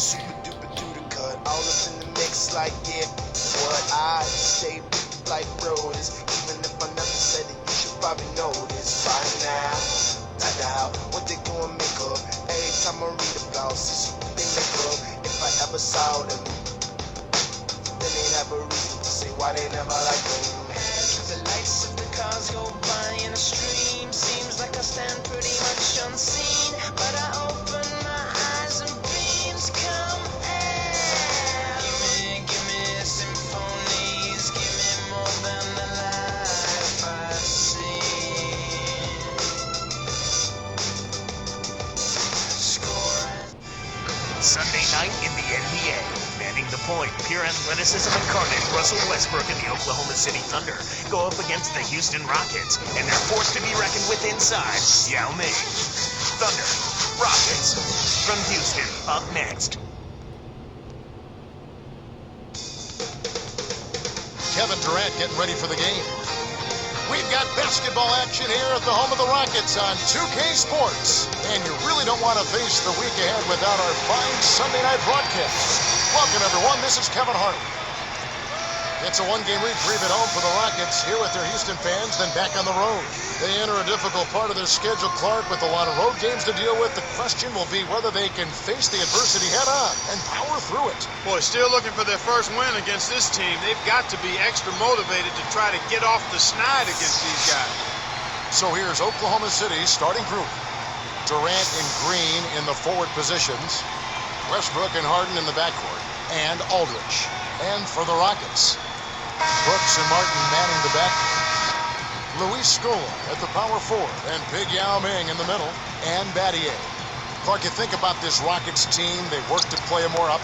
super duper duper cut. All up in the mix like, yeah, what I stay like bros. Even if I never said it, you should probably know this by now. I doubt what they gonna make up. Every time I read about this, they make up. If I ever saw them, then they have a reason to say why they never like them. As the lights of the cars go by in a stream, seems like I stand pretty much unseen. But I open my eyes and beams come out. Give me symphonies, give me more than the life I've seen. Sunday night in the NBA. Manning the point, pure athleticism incarnate, Russell Westbrook and the Oklahoma City Thunder go up against the Houston Rockets, and they're forced to be reckoned with inside Yao Ming. Thunder, Rockets, from Houston, up next. Kevin Durant getting ready for the game. We've got basketball action here at the home of the Rockets on 2K Sports. And you really don't want to face the week ahead without our fine Sunday night broadcast. Welcome, everyone. This is Kevin Hart. It's a one-game reprieve at home for the Rockets, here with their Houston fans, then back on the road. They enter a difficult part of their schedule, Clark, with a lot of road games to deal with. The question will be whether they can face the adversity head-on and power through it. Boy, still looking for their first win against this team. They've got to be extra motivated to try to get off the snide against these guys. So here's Oklahoma City's starting group. Durant and Green in the forward positions. Westbrook and Harden in the backcourt. And Aldridge. And for the Rockets, Brooks and Martin manning the backcourt. Luis Scola at the power forward. And Big Yao Ming in the middle. And Battier. Clark, you think about this Rockets team. They work to play a more up.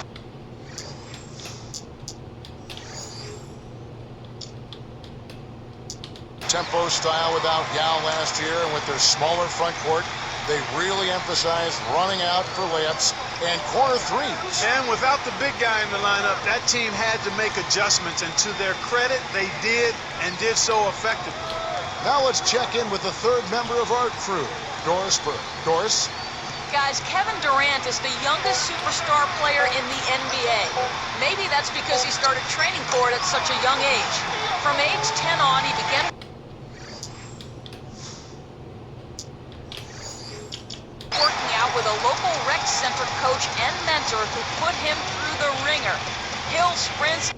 Tempo style without Yao last year, and with their smaller front court, they really emphasize running out for layups and corner threes. And without the big guy in the lineup, that team had to make adjustments, and to their credit, they did, and did so effectively. Now let's check in with the third member of our crew, Doris Burke. Doris? Guys, Kevin Durant is the youngest superstar player in the NBA. Maybe that's because he started training for it at such a young age. From age 10 on, he began working out with a local rec center coach and mentor who put him through the ringer. Hill sprints,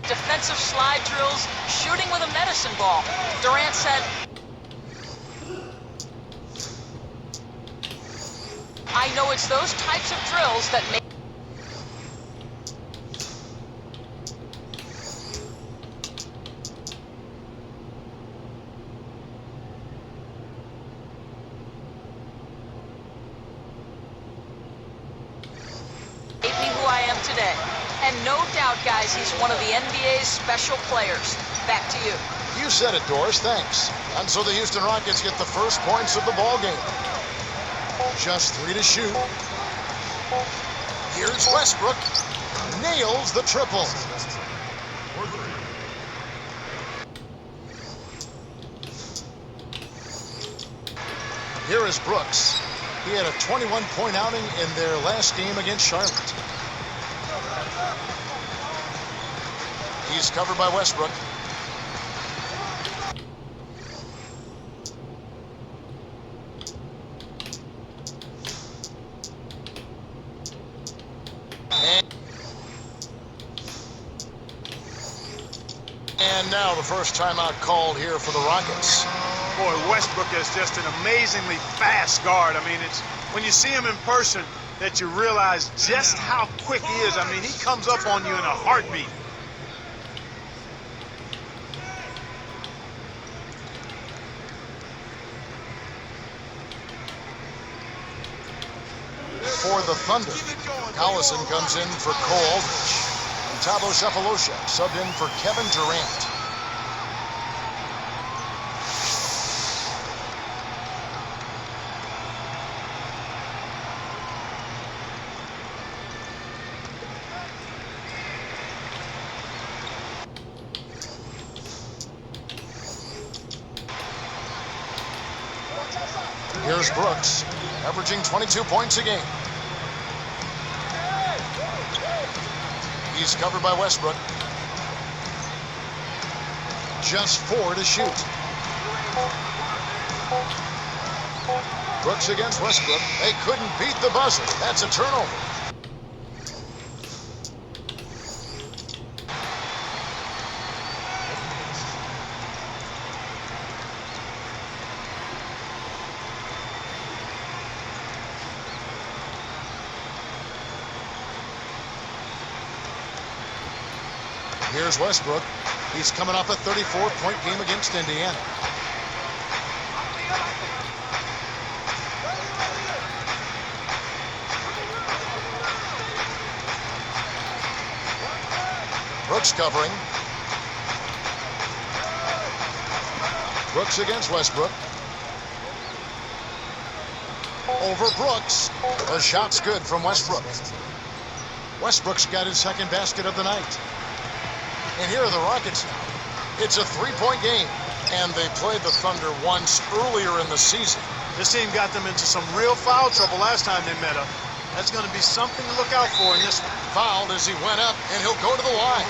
defensive slide drills, shooting with a medicine ball. Durant said, I know it's those types of drills that make me who I am today. And no doubt, guys, he's one of the NBA's special players. Back to you. You said it, Doris. Thanks. And so the Houston Rockets get the first points of the ball game. Just 3 to shoot. Here's Westbrook. Nails the triple. Here is Brooks. He had a 21-point outing in their last game against Charlotte. He's covered by Westbrook. And now the first timeout called here for the Rockets. Boy, Westbrook is just an amazingly fast guard. I mean, it's when you see him in person that you realize just how quick he is. I mean, he comes up on you in a heartbeat. For the Thunder, Collison comes in for Cole Aldridge. And Thabo Sefolosha subbed in for Kevin Durant. Here's Brooks, averaging 22 points a game. He's covered by Westbrook. Just 4 to shoot. Brooks against Westbrook. They couldn't beat the buzzer. That's a turnover. Here's Westbrook. He's coming off a 34-point game against Indiana. Brooks covering. Brooks against Westbrook. Over Brooks. The shot's good from Westbrook. Westbrook's got his second basket of the night. And here are the Rockets now. It's a 3-point game, and they played the Thunder once earlier in the season. This team got them into some real foul trouble last time they met up. That's going to be something to look out for in this one. Fouled as he went up, and he'll go to the line.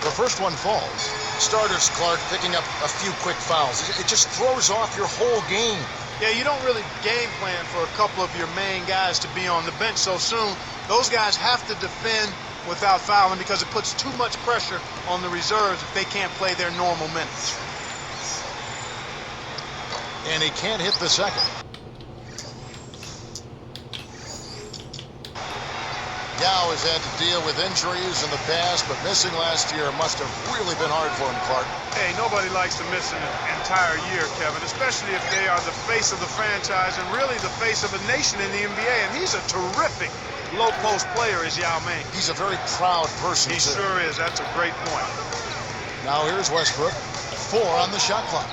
The first one falls. Starters, Clark, picking up a few quick fouls. It just throws off your whole game. Yeah, you don't really game plan for a couple of your main guys to be on the bench so soon. Those guys have to defend without fouling because it puts too much pressure on the reserves if they can't play their normal minutes. And he can't hit the second. HOU has had to deal with injuries in the past, but missing last year must have really been hard for him, Clark. Hey, nobody likes to miss an entire year, Kevin, especially if they are the face of the franchise and really the face of a nation in the NBA. And he's a terrific low-post player, is Yao Ming. He's a very proud person, He too. sure is. That's a great point. Now here's Westbrook. 4 on the shot clock.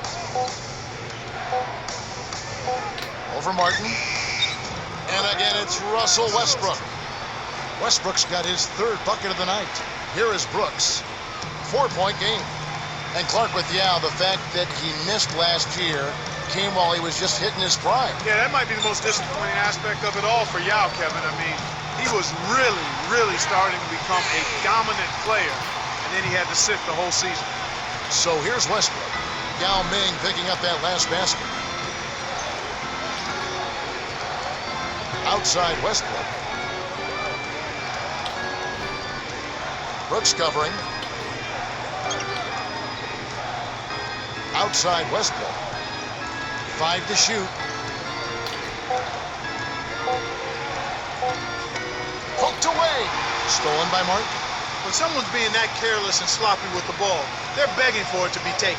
Over Martin. And again, it's Russell Westbrook. Westbrook's got his 3rd bucket of the night. Here is Brooks. 4-point game. And Clark with HOU, the fact that he missed last year came while he was just hitting his prime. Yeah, that might be the most disappointing aspect of it all for Yao, Kevin. I mean, he was really starting to become a dominant player, and then he had to sit the whole season. So here's Westbrook. Yao Ming picking up that last basket. Outside Westbrook. Brooks covering. Outside Westbrook. 5 to shoot. Poked away. Stolen by Martin. When someone's being that careless and sloppy with the ball, they're begging for it to be taken.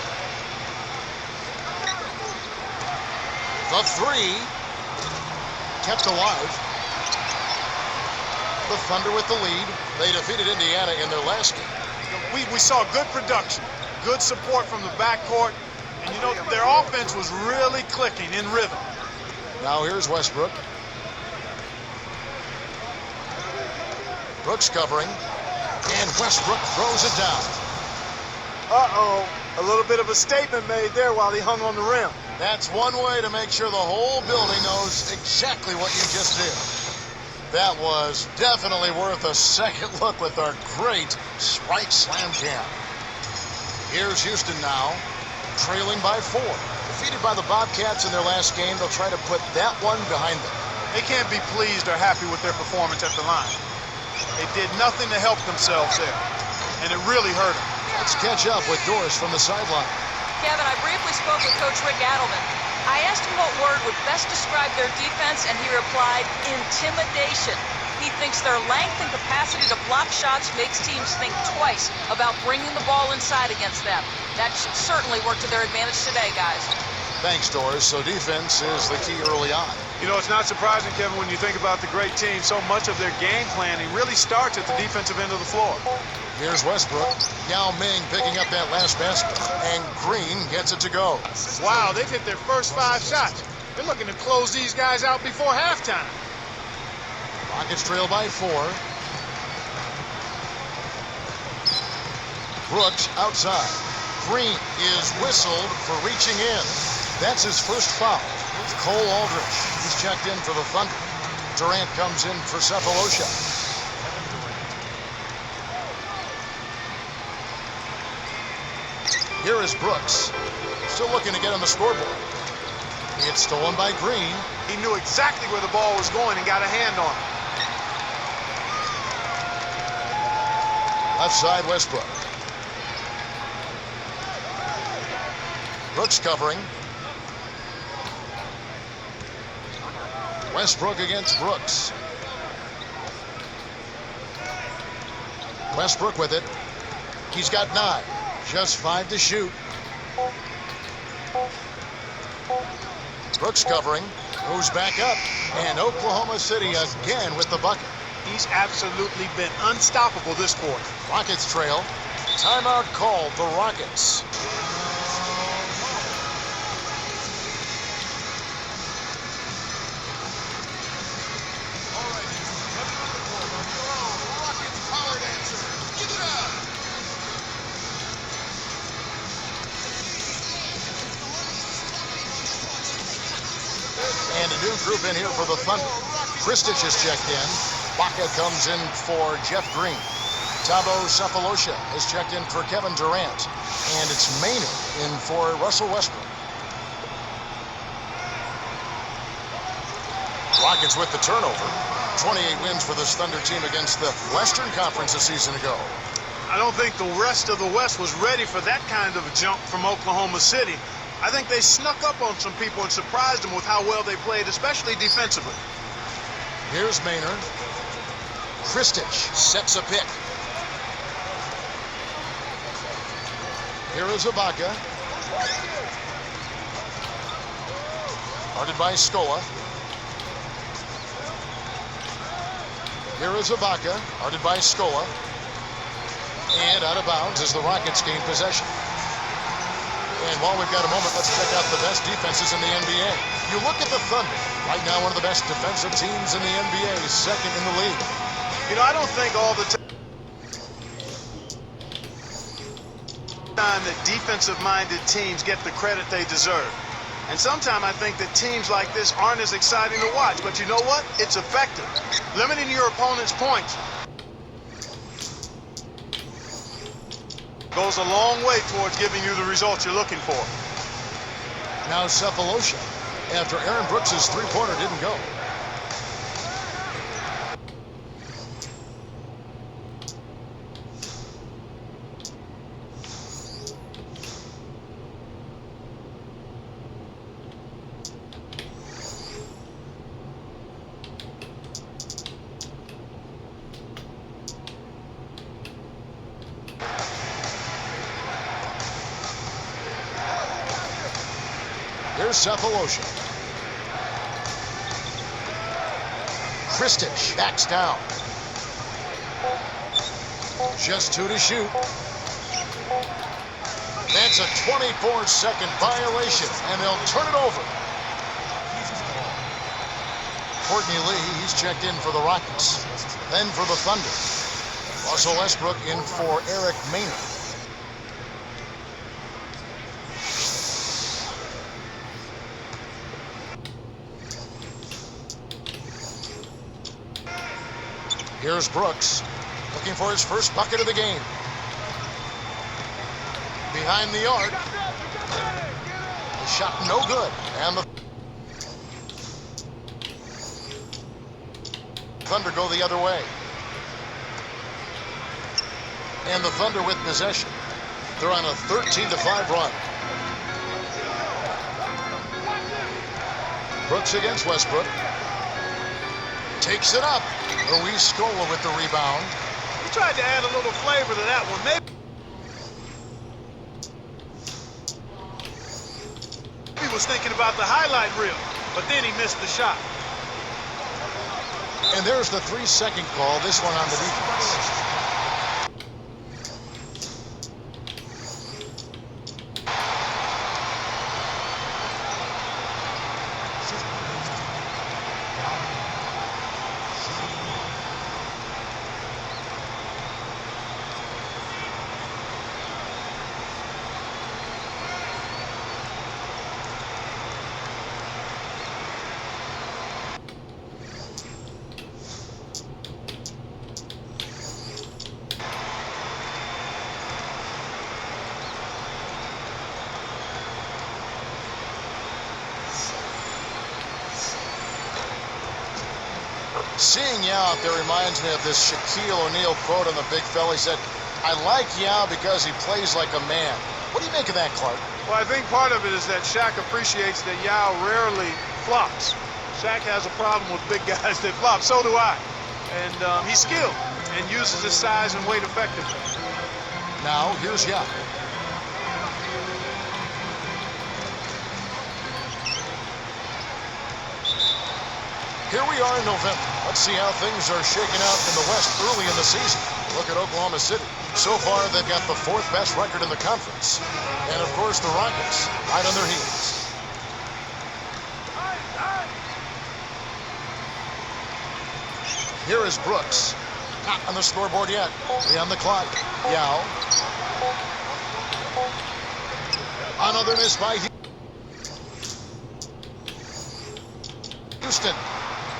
The 3. Kept alive. The Thunder with the lead. They defeated Indiana in their last game. We saw good production, good support from the backcourt, and you know, their offense was really clicking in rhythm. Now here's Westbrook. Brooks covering. And Westbrook throws it down. Uh-oh, a little bit of a statement made there while he hung on the rim. That's one way to make sure the whole building knows exactly what you just did. That was definitely worth a second look with our great Sprite Slam Cam. Here's Houston now, trailing by 4. Defeated by the Bobcats in their last game, they'll try to put that one behind them. They can't be pleased or happy with their performance at the line. They did nothing to help themselves there, and it really hurt them. Let's catch up with Doris from the sideline. Kevin, I briefly spoke with Coach Rick Adelman. I asked him what word would best describe their defense, and he replied, intimidation. He thinks their length and capacity to block shots makes teams think twice about bringing the ball inside against them. That should certainly work to their advantage today, guys. Thanks, Doris. So defense is the key early on. You know, it's not surprising, Kevin, when you think about the great team. So much of their game planning really starts at the defensive end of the floor. Here's Westbrook. Yao Ming picking up that last basket, and Green gets it to go. Wow, they've hit their first 5 shots. They're looking to close these guys out before halftime. Rockets trail by 4. Brooks outside. Green is whistled for reaching in. That's his first foul. Cole Aldrich, he's checked in for the Thunder. Durant comes in for Cephalosha. Here is Brooks, still looking to get on the scoreboard. It's stolen by Green. He knew exactly where the ball was going and got a hand on it. Left side, Westbrook. Brooks covering. Westbrook against Brooks. Westbrook with it. He's got 9. Just 5 to shoot. Brooks covering. Moves back up. And Oklahoma City again with the bucket. He's absolutely been unstoppable this quarter. Rockets trail. Timeout called the Rockets. And a new group in here for the Thunder. Kristich is checked in. Baca comes in for Jeff Green. Thabo Cephalosha is checked in for Kevin Durant. And it's Maynard in for Russell Westbrook. Rockets with the turnover. 28 wins for this Thunder team against the Western Conference a season ago. I don't think the rest of the West was ready for that kind of a jump from Oklahoma City. I think they snuck up on some people and surprised them with how well they played, especially defensively. Here's Maynard. Kristich sets a pick. Here is Ibaka. Guarded by Scola. Here is Ibaka. Guarded by Scola. And out of bounds as the Rockets gain possession. And while we've got a moment, let's check out the best defenses in the NBA. You look at the Thunder, right now one of the best defensive teams in the NBA, second in the league. You know, I don't think all the time that defensive-minded teams get the credit they deserve. And sometimes I think that teams like this aren't as exciting to watch. But you know what? It's effective. Limiting your opponent's points goes a long way towards giving you the results you're looking for. Now Cephalosha, after Aaron Brooks' three-pointer didn't go. Here's Cephalosha. Kristich backs down. Just 2 to shoot. That's a 24-second violation, and they'll turn it over. Courtney Lee, he's checked in for the Rockets. Then for the Thunder, Russell Westbrook in for Eric Maynard. Here's Brooks, looking for his first bucket of the game. Behind the arc. The shot no good. And the Thunder go the other way. And the Thunder with possession. They're on a 13-5 run. Brooks against Westbrook. Takes it up. Luis Scola with the rebound. He tried to add a little flavor to that one. Maybe he was thinking about the highlight reel, but then he missed the shot. And there's the 3-second call, this one on the defense. Seeing Yao out there reminds me of this Shaquille O'Neal quote on the big fella. He said, "I like Yao because he plays like a man." What do you make of that, Clark? Well, I think part of it is that Shaq appreciates that Yao rarely flops. Shaq has a problem with big guys that flop. So do I. And he's skilled and uses his size and weight effectively. Now, here's Yao. Here we are in November. Let's see how things are shaking out in the West early in the season. Look at Oklahoma City. So far, they've got the 4th best record in the conference. And, of course, the Rockets right on their heels. Here is Brooks. Not on the scoreboard yet. 3 on the clock. Yao. Another miss by Houston.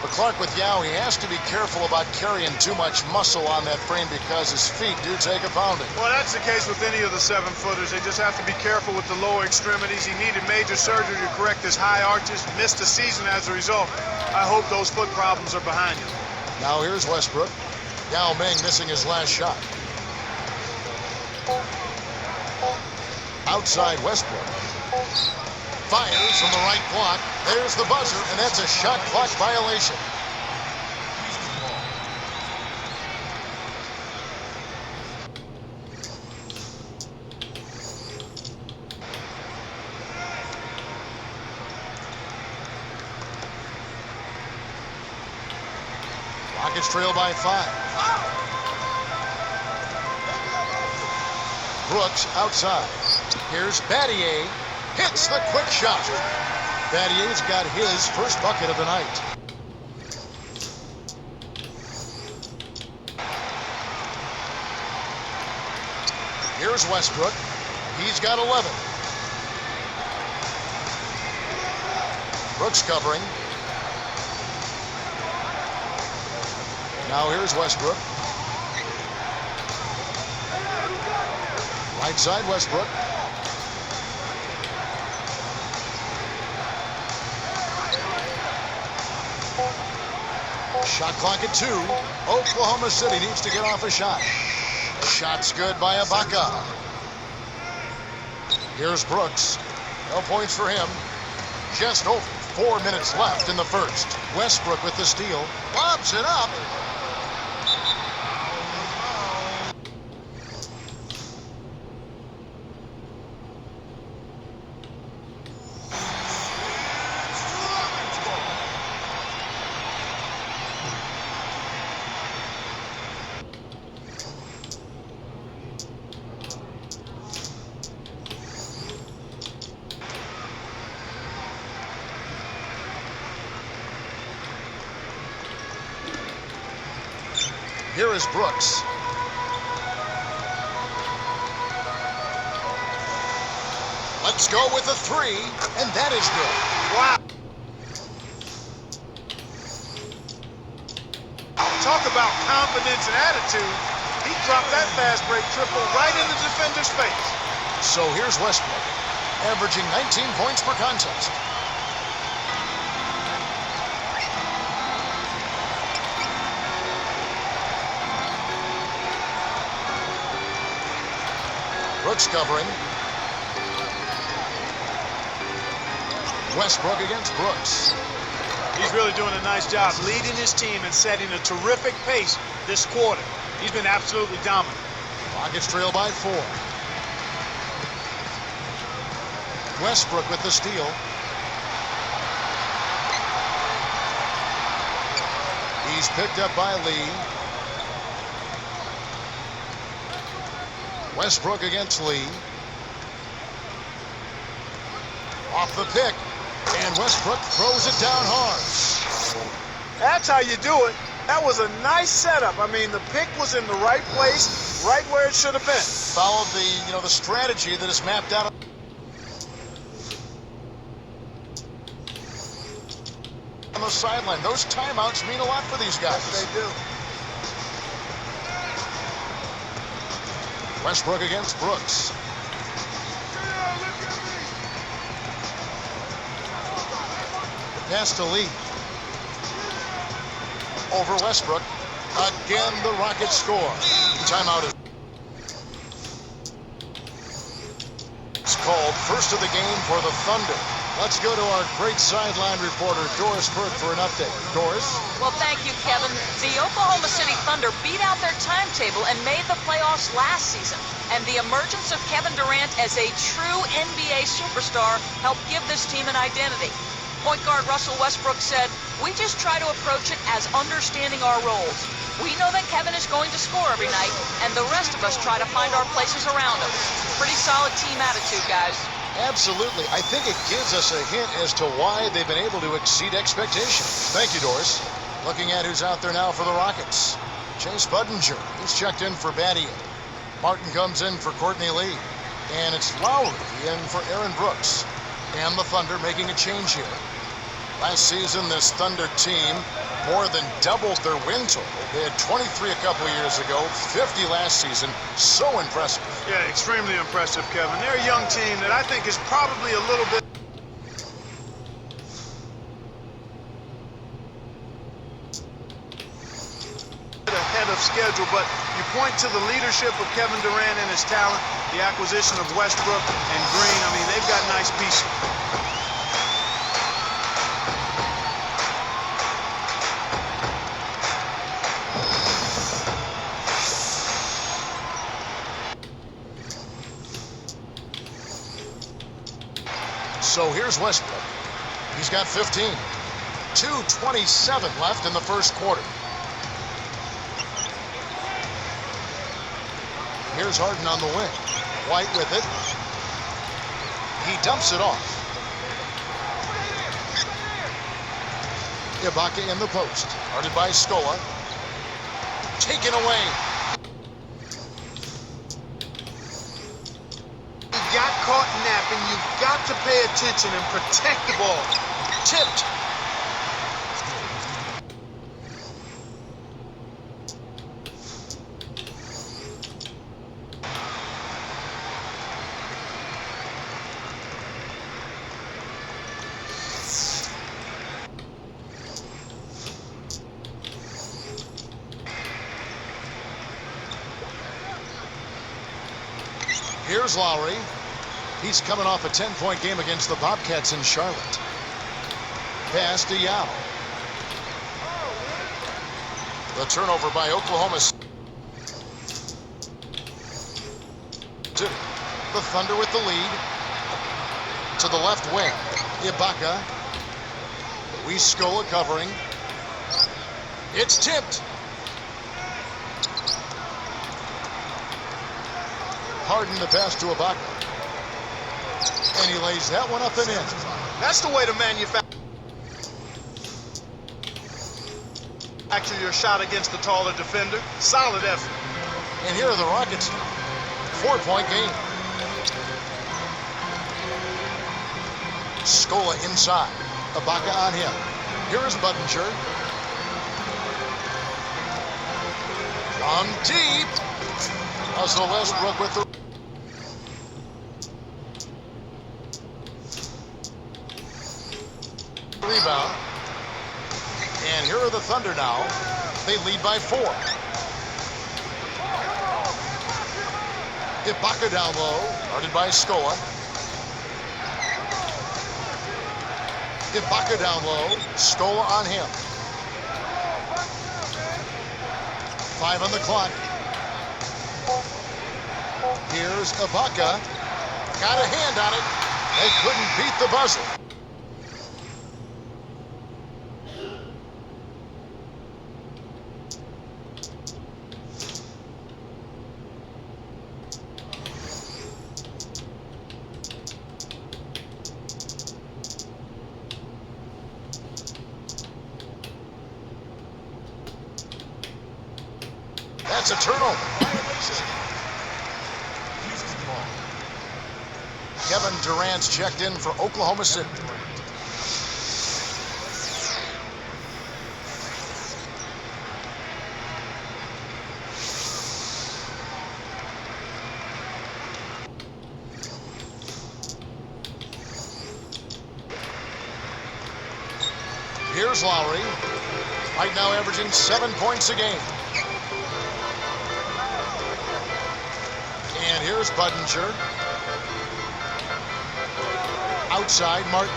But Clark, with Yao, he has to be careful about carrying too much muscle on that frame because his feet do take a pounding. Well, that's the case with any of the 7-footers. They just have to be careful with the lower extremities. He needed major surgery to correct his high arches, missed the season as a result. I hope those foot problems are behind him. Now here's Westbrook. Yao Ming missing his last shot. Outside Westbrook. Fires from the right block. There's the buzzer, and that's a shot clock violation. Rockets trail by 5. Brooks outside. Here's Battier. Hits the quick shot. Battier's got his first bucket of the night. Here's Westbrook. He's got 11. Brooks covering. Now here's Westbrook. Right side Westbrook. Shot clock at 2. Oklahoma City needs to get off a shot. Shot's good by Ibaka. Here's Brooks. No points for him. Just over 4 minutes left in the first. Westbrook with the steal. Lobs it up. Here is Brooks. Let's go with a 3, and that is good. Wow. Talk about confidence and attitude. He dropped that fast break triple right in the defender's face. So here's Westbrook, averaging 19 points per contest. Brooks covering. Westbrook against Brooks. He's really doing a nice job leading his team and setting a terrific pace this quarter. He's been absolutely dominant. Rockets trail by 4. Westbrook with the steal. He's picked up by Lee. Westbrook against Lee. Off the pick. And Westbrook throws it down hard. That's how you do it. That was a nice setup. I mean, the pick was in the right place, right where it should have been. Followed the strategy that is mapped out on the sideline. Those timeouts mean a lot for these guys. Yes, they do. Westbrook against Brooks. Pass to Lee. over Westbrook. Again, the Rockets score. Timeout is called. First of the game for the Thunder. Let's go to our great sideline reporter, Doris Burke, for an update. Doris? Well, thank you, Kevin. The Oklahoma City Thunder beat out their timetable and made the playoffs last season. And the emergence of Kevin Durant as a true NBA superstar helped give this team an identity. Point guard Russell Westbrook said, "We just try to approach it as understanding our roles. We know that Kevin is going to score every night, and the rest of us try to find our places around him." Pretty solid team attitude, guys. Absolutely. I think it gives us a hint as to why they've been able to exceed expectations. Thank you, Doris. Looking at who's out there now for the Rockets. Chase Budinger. He's checked in for Battier. Martin comes in for Courtney Lee. And it's Lowry in for Aaron Brooks. And the Thunder making a change here. Last season, this Thunder team more than doubled their win total. They had 23 a couple years ago, 50 last season. So impressive. Yeah, extremely impressive, Kevin. They're a young team that I think is probably a little bit ahead of schedule, but you point to the leadership of Kevin Durant and his talent, the acquisition of Westbrook and Green. I mean, they've got nice pieces. So here's Westbrook. He's got 15. 2:27 left in the first quarter. Here's Harden on the wing. White with it. He dumps it off. Ibaka in the post. Guarded by Scola. Taken away. Got caught napping. You've got to pay attention and protect the ball. Tipped. Here's Lowry. He's coming off a 10-point game against the Bobcats in Charlotte. Pass to HOU. The turnover by Oklahoma City. The Thunder with the lead. To the left wing. Ibaka. Scola covering. It's tipped. Harden the pass to Ibaka. And he lays that one up and in. That's the way to manufacture your shot against the taller defender. Solid effort. And here are the Rockets. 4-point game. Scola inside. Ibaka on him. Here is Budinger. On deep. Russell Westbrook with the rebound. And here are the Thunder now. They lead by 4. Ibaka down low. Guarded by Scola. Ibaka down low. Scola on him. 5 on the clock. Here's Ibaka. Got a hand on it. They couldn't beat the buzzer. That's a turnover. Kevin Durant's checked in for Oklahoma City. Here's Lowry. Right now averaging 7 points a game. And here's Budinger. Outside, Martin.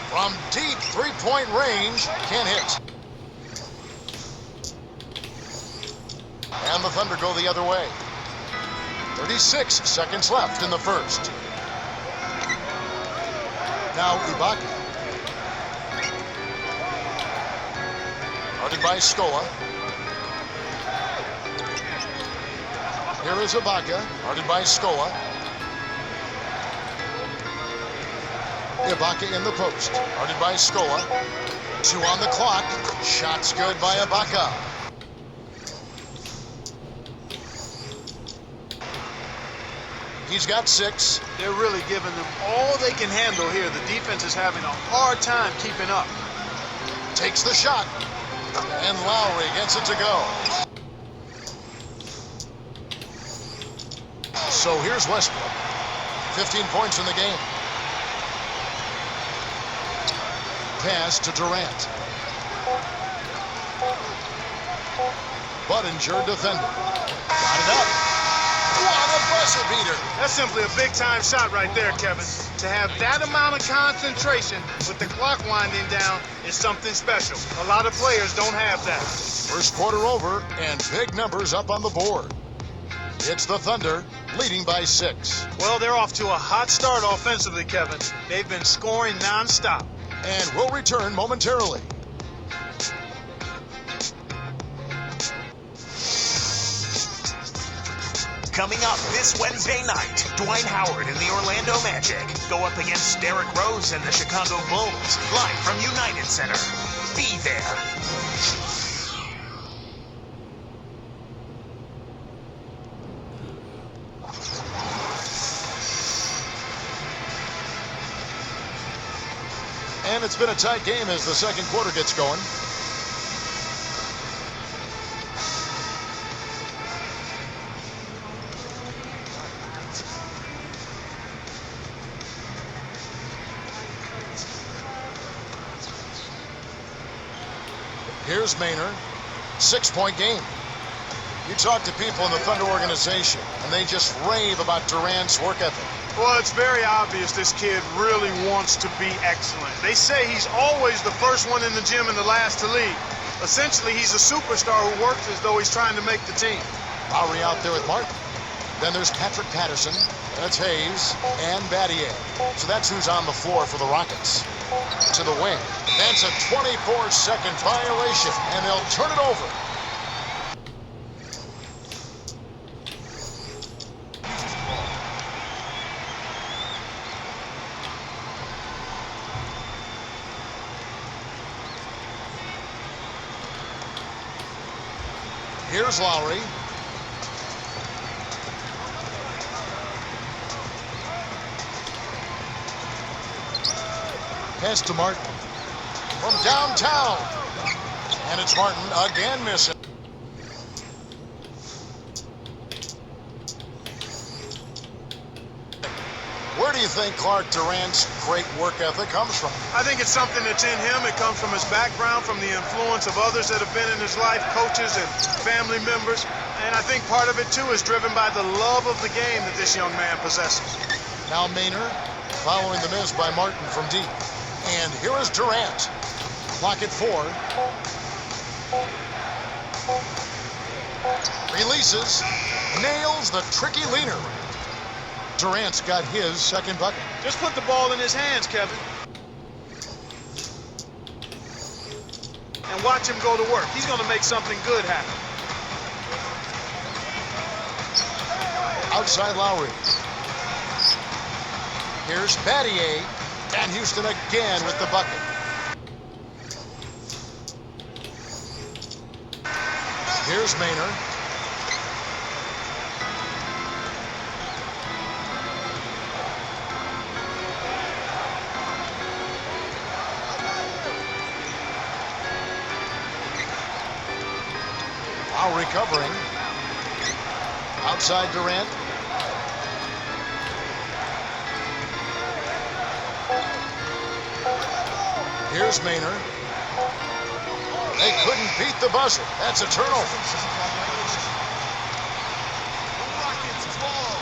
From deep three-point range, can't hit. And the Thunder go the other way. 36 seconds left in the first. Now Ibaka. Guarded by Scola. Here is Ibaka, guarded by Scola. Ibaka in the post, guarded by Scola. 2 on the clock. Shots good by Ibaka. He's got 6. They're really giving them all they can handle here. The defense is having a hard time keeping up. Takes the shot. And Lowry gets it to go. So here's Westbrook. 15 points in the game. Pass to Durant. Budinger defending. Got it up. What a buzzer beater. That's simply a big-time shot right there, Kevin. To have that amount of concentration with the clock winding down is something special. A lot of players don't have that. First quarter over, and big numbers up on the board. It's the Thunder, leading by 6. Well, they're off to a hot start offensively, Kevin. They've been scoring nonstop. And we'll return momentarily. Coming up this Wednesday night, Dwight Howard and the Orlando Magic go up against Derrick Rose and the Chicago Bulls, live from United Center. Be there. And it's been a tight game as the second quarter gets going. Here's Maynard. 6-point game. You talk to people in the Thunder organization, and they just rave about Durant's work ethic. Well, it's very obvious this kid really wants to be excellent. They say he's always the first one in the gym and the last to leave. Essentially, he's a superstar who works as though he's trying to make the team. Lowry out there with Martin. Then there's Patrick Patterson. That's Hayes and Battier. So that's who's on the floor for the Rockets. To the wing. That's a 24-second violation, and they'll turn it over. Here's Lowry. Pass to Martin. From downtown. And it's Martin again missing. Where do you think Clark Durant's great work ethic comes from? I think it's something that's in him. It comes from his background, from the influence of others that have been in his life, coaches and family members. And I think part of it, too, is driven by the love of the game that this young man possesses. Now Maynard following the miss by Martin from deep. And here is Durant. Clock at 4. Releases. Nails the tricky leaner. Durant's got his second bucket. Just put the ball in his hands, Kevin. And watch him go to work. He's going to make something good happen. Outside Lowry. Here's Battier. And Houston again with the bucket. Here's Maynard. Now recovering. Outside Durant. is Maynard. They couldn't beat the buzzer. That's a turnover. Rockets ball.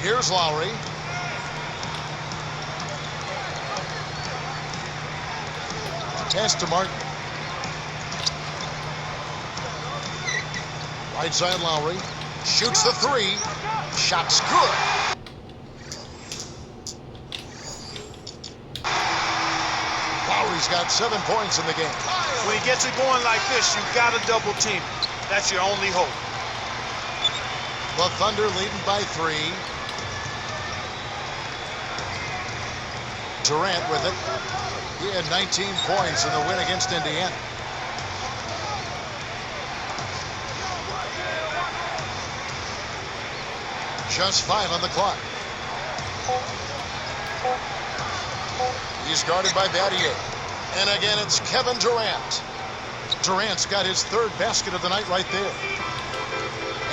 Here's Lowry. Pass to Martin. Right side Lowry. Shoots the three. Shot's good. Lowry's got 7 points in the game. When he gets it going like this, you've got to double team him. That's your only hope. The Thunder leading by 3. Durant with it. He had 19 points in the win against Indiana. Just 5 on the clock. He's guarded by Battier. And again, it's Kevin Durant. Durant's got his 3rd basket of the night right there.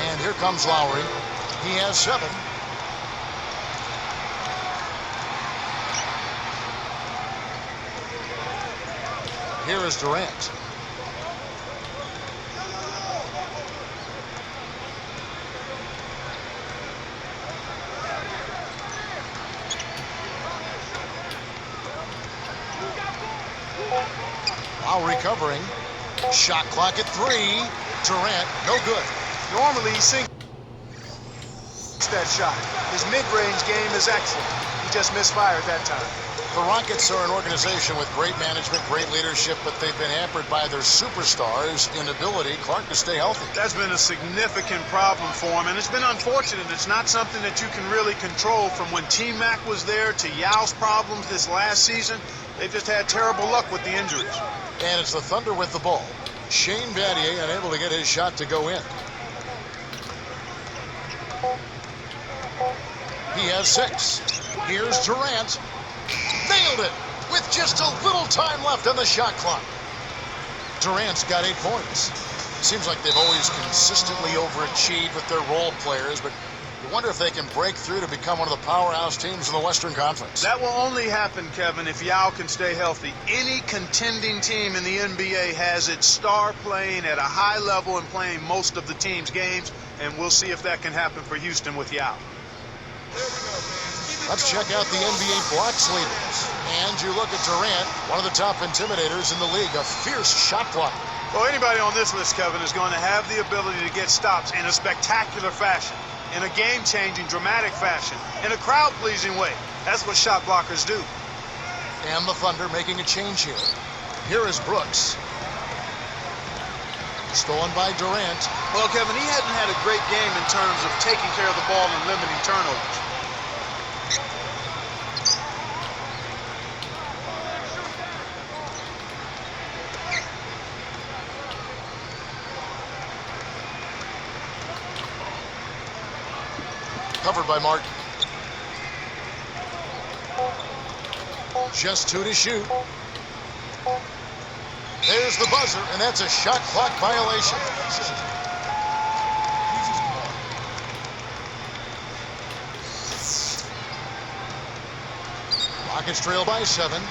And here comes Lowry. He has 7. Here is Durant. Lowry covering. Shot clock at 3. Durant, no good. Normally, he sinks that shot. His mid-range game is excellent. He just misfired that time. The Rockets are an organization with great management, great leadership, but they've been hampered by their superstars' inability, Clark, to stay healthy. That's been a significant problem for him, and it's been unfortunate. It's not something that you can really control. From when T-Mac was there to Yao's problems this last season, they've just had terrible luck with the injuries. And it's the Thunder with the ball. Shane Battier unable to get his shot to go in. He has 6. Here's Durant. Nailed it with just a little time left on the shot clock. Durant's got 8 points. Seems like they've always consistently overachieved with their role players, but you wonder if they can break through to become one of the powerhouse teams in the Western Conference. That will only happen, Kevin, if Yao can stay healthy. Any contending team in the NBA has its star playing at a high level and playing most of the team's games, and we'll see if that can happen for Houston with Yao. Let's check out the NBA blocks leaders. And you look at Durant, one of the top intimidators in the league, a fierce shot blocker. Well, anybody on this list, Kevin, is going to have the ability to get stops in a spectacular fashion, in a game-changing, dramatic fashion, in a crowd-pleasing way. That's what shot blockers do. And the Thunder making a change here. Here is Brooks. Stolen by Durant. Well, Kevin, he hasn't had a great game in terms of taking care of the ball and limiting turnovers. Covered by Martin. Just 2 to shoot. There's the buzzer, and that's a shot clock violation. Rockets trail by 7.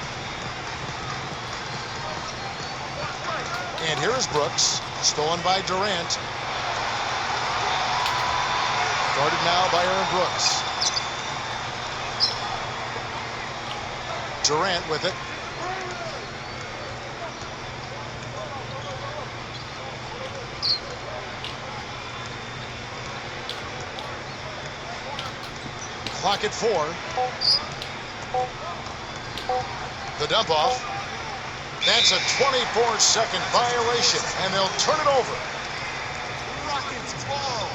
And here is Brooks, stolen by Durant. Guarded now by Aaron Brooks. Durant with it. Clock at 4. The dump off. That's a 24-second violation, and they'll turn it over. Rockets ball.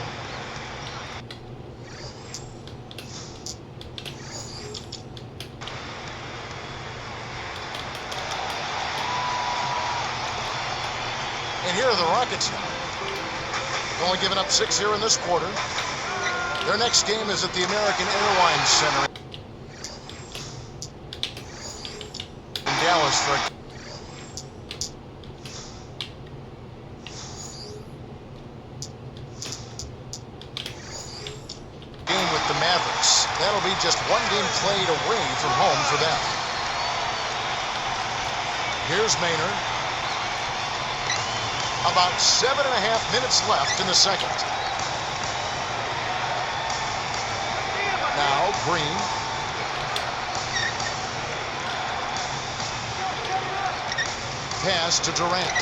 And here are the Rockets now. Only giving up 6 here in this quarter. Their next game is at the American Airlines Center. for game with the Mavericks. That'll be just one game played away from home for them. Here's Maynard. About 7.5 minutes left in the second. Now Green. Pass to Durant.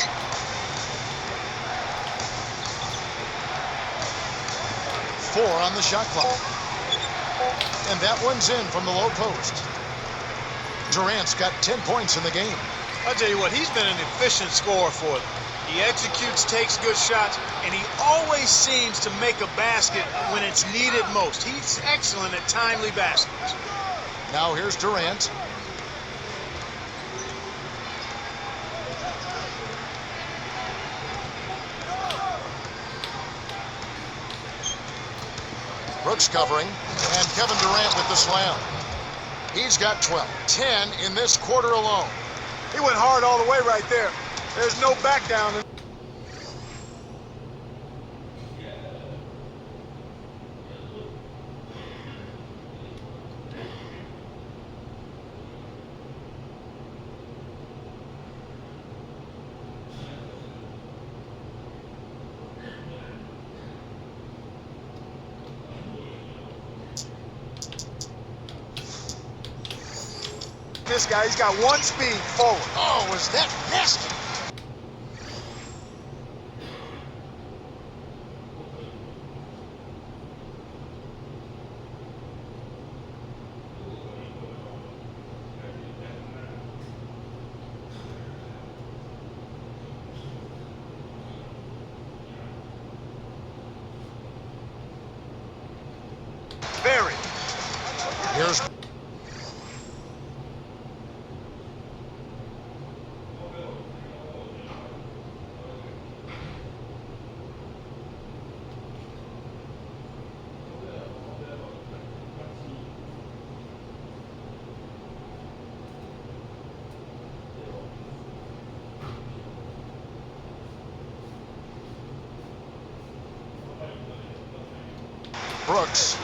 Four on the shot clock. And that one's in from the low post. Durant's got 10 points in the game. I'll tell you what, he's been an efficient scorer for them. He executes, takes good shots, and he always seems to make a basket when it's needed most. He's excellent at timely baskets. Now here's Durant. Brooks covering, and Kevin Durant with the slam. He's got 12. 10 in this quarter alone. He went hard all the way right there. There's no back down. This guy, he's got one speed forward. Oh, was that nasty? Very. Here's Brooks.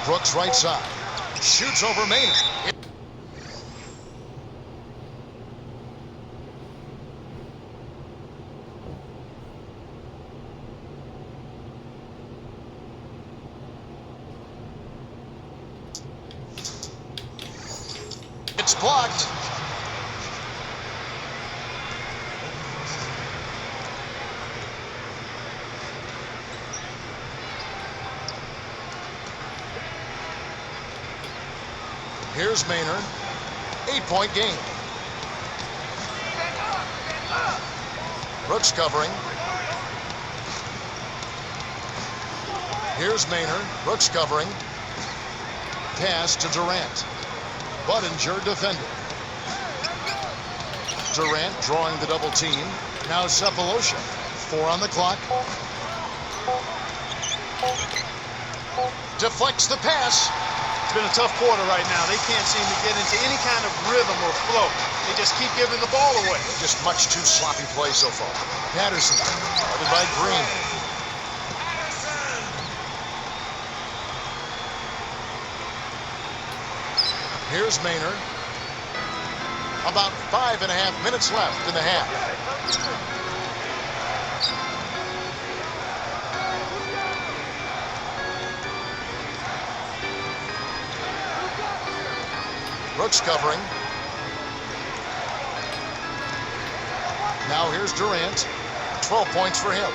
Brooks right side. Shoots over Maynard. It's blocked. Here's Maynard. 8-point game. Brooks covering. Here's Maynard. Brooks covering. Pass to Durant. Budinger defending. Durant drawing the double team. Now Cephalosha. 4 on the clock. Deflects the pass. It's been a tough quarter right now. They can't seem to get into any kind of rhythm or flow. They just keep giving the ball away. Just much too sloppy play so far. Patterson, guarded by Green. Here's Maynard. About 5.5 minutes left in the half. Brooks covering. Now here's Durant. 12 points for him.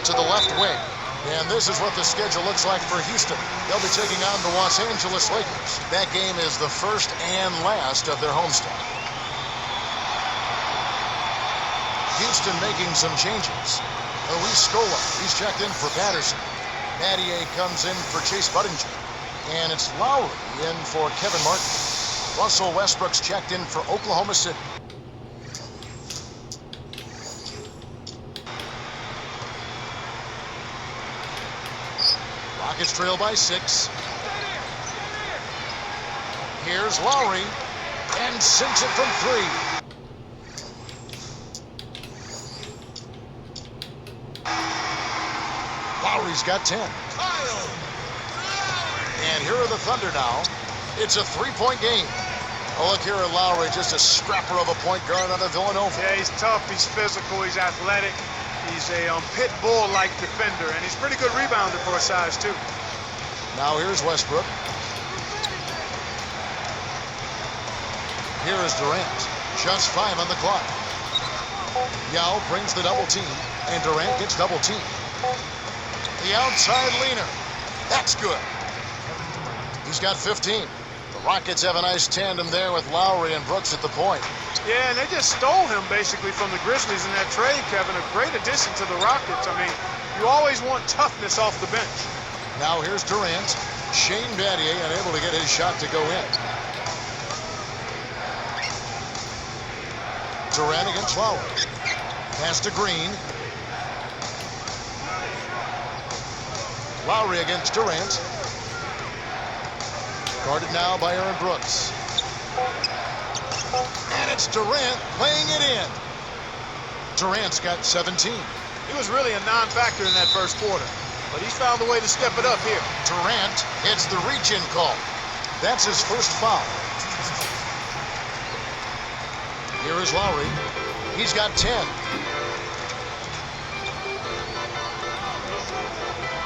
To the left wing. And this is what the schedule looks like for Houston. They'll be taking on the Los Angeles Lakers. That game is the first and last of their homestand. Houston making some changes. Luis Scola, he's checked in for Patterson. Mattier comes in for Chase Budinger. And it's Lowry in for Kevin Martin. Russell Westbrook's checked in for Oklahoma City. Rockets trail by 6. Here's Lowry. And sinks it from 3. Lowry's got 10. And here are the Thunder now. It's a 3-point game. Oh, look here at Lowry, just a scrapper of a point guard out of Villanova. Yeah, he's tough, he's physical, he's athletic. He's a pit bull-like defender, and he's a pretty good rebounder for his size, too. Now here's Westbrook. Here is Durant. Just 5 on the clock. Yao brings the double team, and Durant gets double team. The outside leaner. That's good. He's got 15. The Rockets have a nice tandem there with Lowry and Brooks at the point. Yeah, and they just stole him basically from the Grizzlies in that trade, Kevin. A great addition to the Rockets. I mean, you always want toughness off the bench. Now here's Durant. Shane Battier unable to get his shot to go in. Durant against Lowry. Pass to Green. Lowry against Durant. Guarded now by Aaron Brooks. And it's Durant playing it in. Durant's got 17. He was really a non-factor in that first quarter, but he's found a way to step it up here. Durant hits the reach-in call. That's his first foul. Here is Lowry. He's got 10.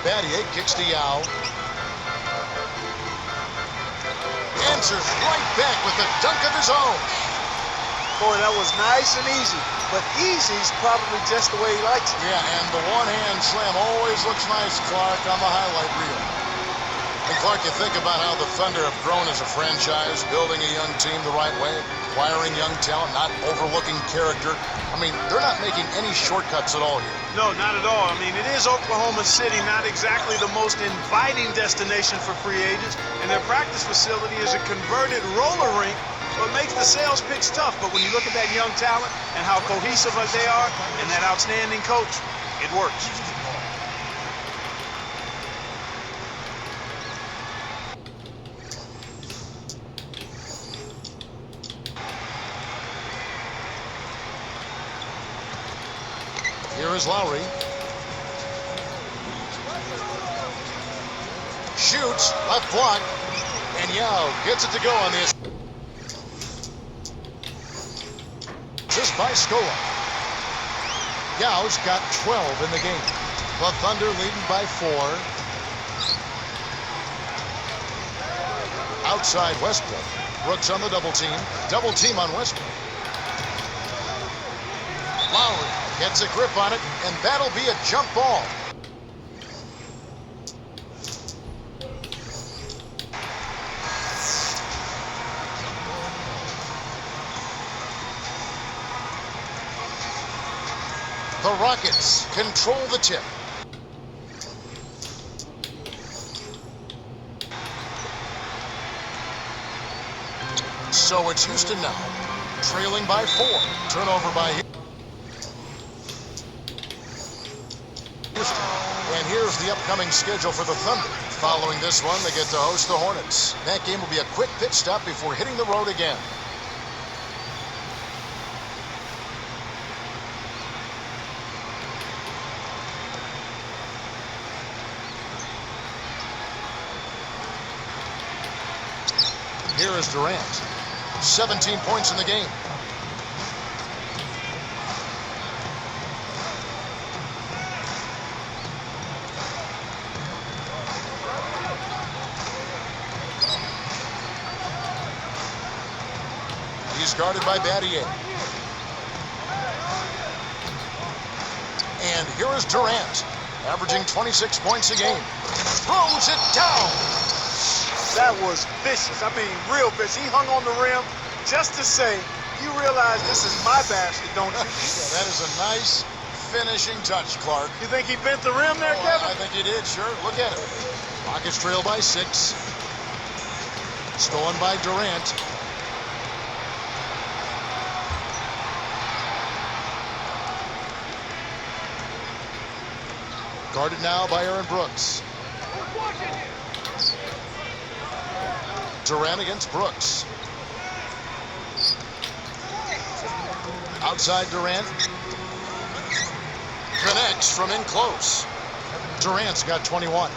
Battier kicks to Yao. Answers right back with a dunk of his own. Boy, that was nice and easy. But easy's probably just the way he likes it. Yeah, and the one-hand slam always looks nice, Clark, on the highlight reel. And Clark, you think about how the Thunder have grown as a franchise, building a young team the right way, acquiring young talent, not overlooking character. I mean, they're not making any shortcuts at all here. No, not at all. I mean, it is Oklahoma City, not exactly the most inviting destination for free agents, and their practice facility is a converted roller rink, so it makes the sales pitch tough. But when you look at that young talent and how cohesive they are and that outstanding coach, it works. Here is Lowry. Shoots, left block, and Yao gets it to go on the assist by Scola. Yao's got 12 in the game. The Thunder leading by 4. Outside Westbrook. Brooks on the double team. Double team on Westbrook. Lowry gets a grip on it, and that'll be a jump ball. The Rockets control the tip. So it's Houston now, trailing by 4. Turnover by Houston. And here's the upcoming schedule for the Thunder. Following this one, they get to host the Hornets. That game will be a quick pit stop before hitting the road again. Here is Durant. 17 points in the game. He's guarded by Battier. And here is Durant, averaging 26 points a game. Throws it down. That was vicious. I mean, real vicious. He hung on the rim just to say, you realize this is my basket, don't you? Yeah, that is a nice finishing touch, Clark. You think he bent the rim there, Kevin? I think he did, sure. Look at it. Rockets trail by 6. Stolen by Durant. Guarded now by Aaron Brooks. Durant against Brooks. Outside Durant. Connects from in close. Durant's got 21.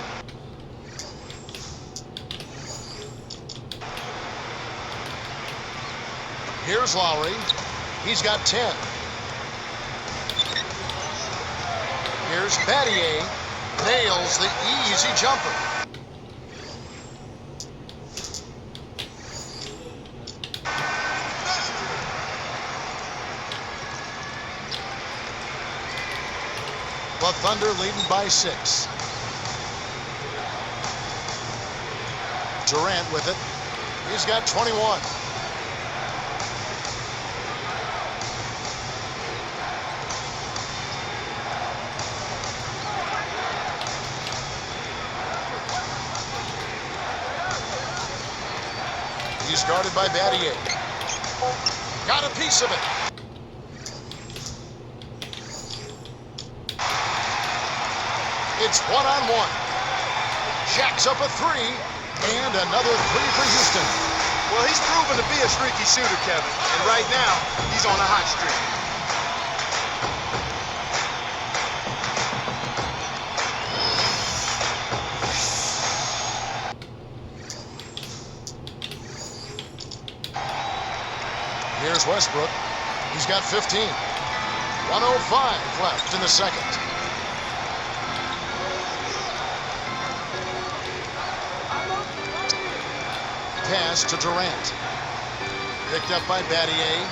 Here's Lowry. He's got 10. Here's Battier. Nails the easy jumper. The Thunder leading by 6. Durant with it. He's got 21. He's guarded by Battier. Got a piece of it. It's one-on-one. Jacks up a 3, and another 3 for Houston. Well, he's proven to be a streaky shooter, Kevin. And right now, he's on a hot streak. Here's Westbrook. He's got 15. 1:05 left in the second. Pass to Durant. Picked up by Battier.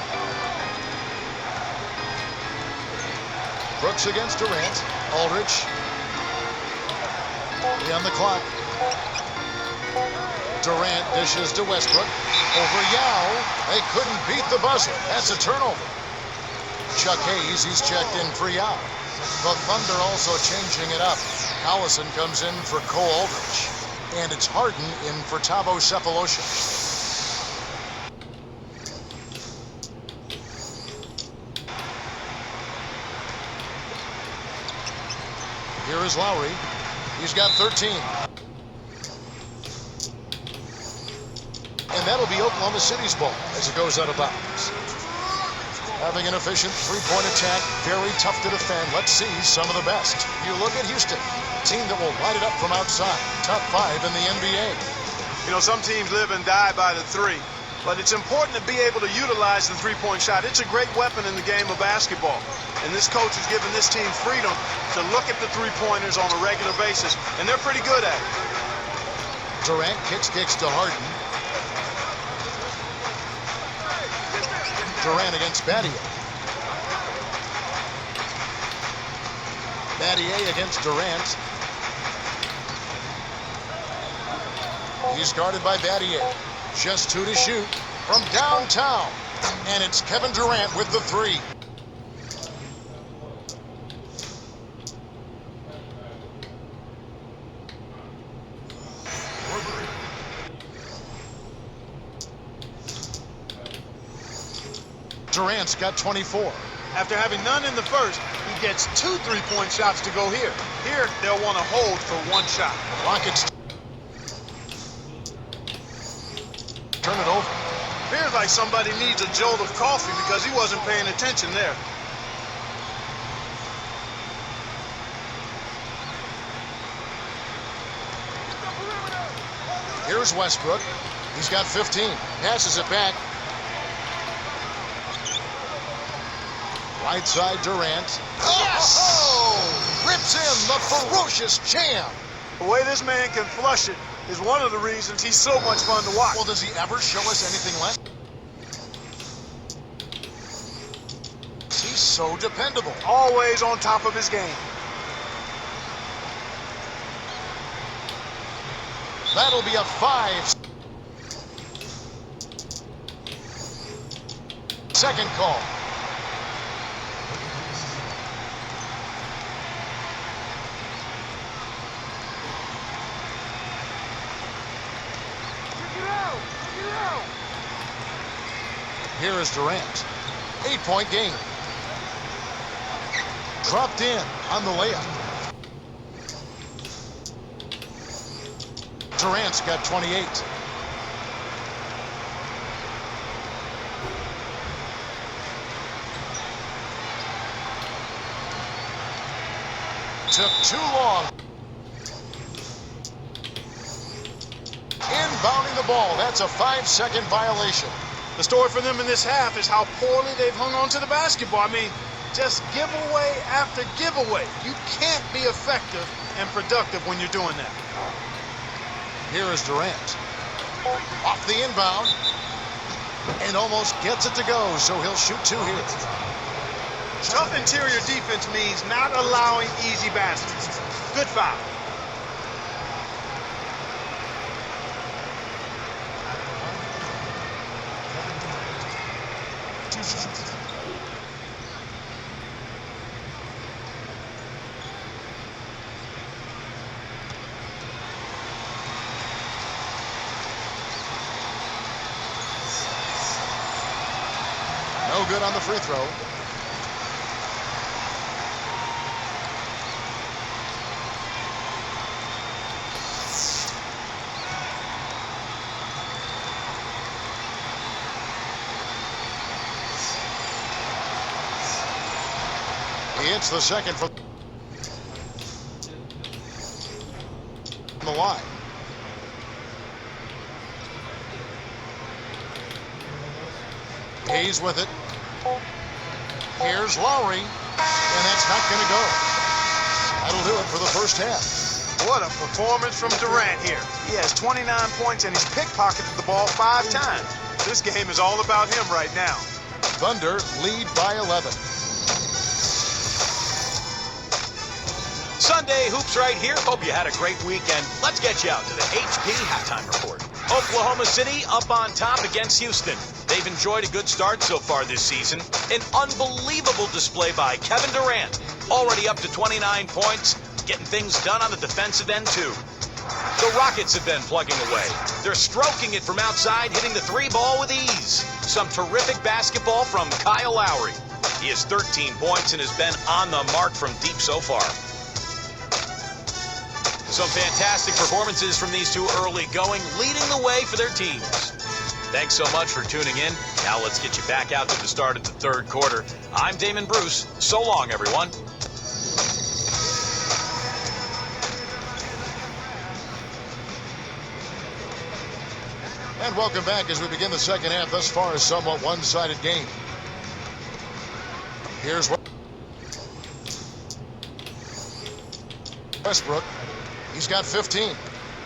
Brooks against Durant. Aldridge. On the clock. Durant dishes to Westbrook. Over HOU. They couldn't beat the buzzer. That's a turnover. Chuck Hayes, he's checked in for HOU. The Thunder also changing it up. Collison comes in for Cole Aldridge. And it's Harden in for Tavo Cephalosha. Here is Lowry. He's got 13. And that'll be Oklahoma City's ball as it goes out of bounds. Having an efficient three-point attack, very tough to defend. Let's see some of the best. You look at Houston, team that will light it up from outside. Top 5 in the NBA. You know, some teams live and die by the 3. But it's important to be able to utilize the three-point shot. It's a great weapon in the game of basketball. And this coach has given this team freedom to look at the three-pointers on a regular basis. And they're pretty good at it. Durant kicks to Harden. Durant against Battier. Battier against Durant. He's guarded by Battier. Just 2 to shoot from downtown. And it's Kevin Durant with the 3. Durant's got 24. After having none in the first, he gets 2 3-point shots to go here. Here, they'll want to hold for 1 shot. Rockets turn it over. Feels like somebody needs a jolt of coffee because he wasn't paying attention there. Here's Westbrook. He's got 15. Passes it back. Right side, Durant. Yes! Oh! Rips in the ferocious champ. The way this man can flush it is one of the reasons he's so much fun to watch. Well, does he ever show us anything less? He's so dependable. Always on top of his game. That'll be a 5. Second call. Here is Durant. 8-point game. Dropped in on the layup. Durant's got 28. Took too long. Inbounding the ball. That's a 5-second violation. The story for them in this half is how poorly they've hung on to the basketball. I mean, just giveaway after giveaway. You can't be effective and productive when you're doing that. Here is Durant. Off the inbound. And almost gets it to go, so he'll shoot 2 here. Tough interior defense means not allowing easy baskets. Good foul. No good on the free throw. He hits the second from the line. Hayes with it. Here's Lowry, and that's not going to go. That'll do it for the first half. What a performance from Durant here. He has 29 points, and he's pickpocketed the ball 5 times. This game is all about him right now. Thunder lead by 11. Sunday Hoops right here. Hope you had a great weekend. Let's get you out to the HP halftime report. Oklahoma City up on top against Houston. They've enjoyed a good start so far this season. An unbelievable display by Kevin Durant. Already up to 29 points, getting things done on the defensive end too. The Rockets have been plugging away. They're stroking it from outside, hitting the 3 ball with ease. Some terrific basketball from Kyle Lowry. He has 13 points and has been on the mark from deep so far. Some fantastic performances from these two early going, leading the way for their teams. Thanks so much for tuning in. Now let's get you back out to the start of the third quarter. I'm Damon Bruce. So long, everyone. And welcome back as we begin the second half. Thus far, a somewhat one-sided game. Here's Westbrook. He's got 15.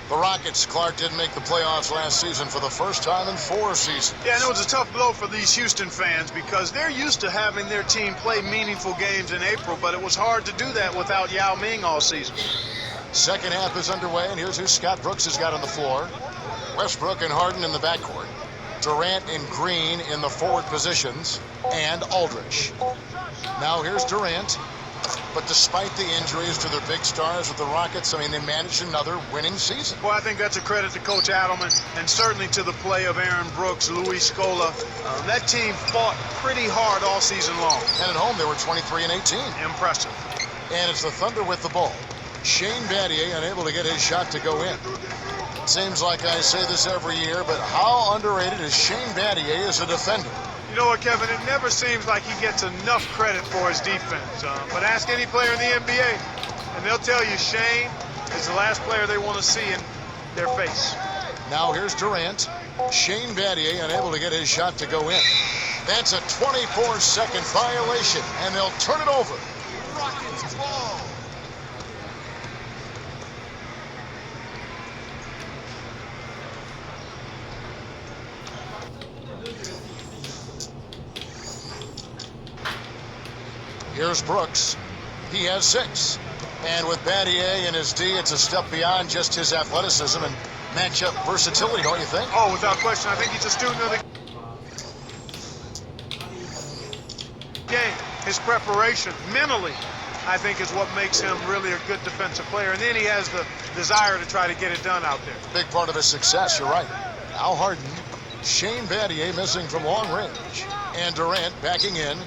The Rockets, Clark, didn't make the playoffs last season for the first time in 4 seasons. Yeah, and it was a tough blow for these Houston fans because they're used to having their team play meaningful games in April, but it was hard to do that without Yao Ming all season. Second half is underway, and here's who Scott Brooks has got on the floor. Westbrook and Harden in the backcourt. Durant and Green in the forward positions, and Aldridge. Now here's Durant. But despite the injuries to their big stars with the Rockets, I mean, they managed another winning season. Well, I think that's a credit to Coach Adelman and certainly to the play of Aaron Brooks, Luis Scola. That team fought pretty hard all season long. And at home, they were 23-18. Impressive. And it's the Thunder with the ball. Shane Battier unable to get his shot to go in. Seems like I say this every year, but how underrated is Shane Battier as a defender? You know what, Kevin? It never seems like he gets enough credit for his defense. But ask any player in the NBA, and they'll tell you Shane is the last player they want to see in their face. Now here's Durant. Shane Battier unable to get his shot to go in. That's a 24-second violation, and they'll turn it over. Rockets ball. Here's Brooks. He has 6. And with Battier and his D, it's a step beyond just his athleticism and matchup versatility, don't you think? Oh, without question. I think he's a student of the game. His preparation mentally, I think, is what makes him really a good defensive player. And then he has the desire to try to get it done out there. Big part of his success, you're right. Now Harden. Shane Battier missing from long range. And Durant backing in.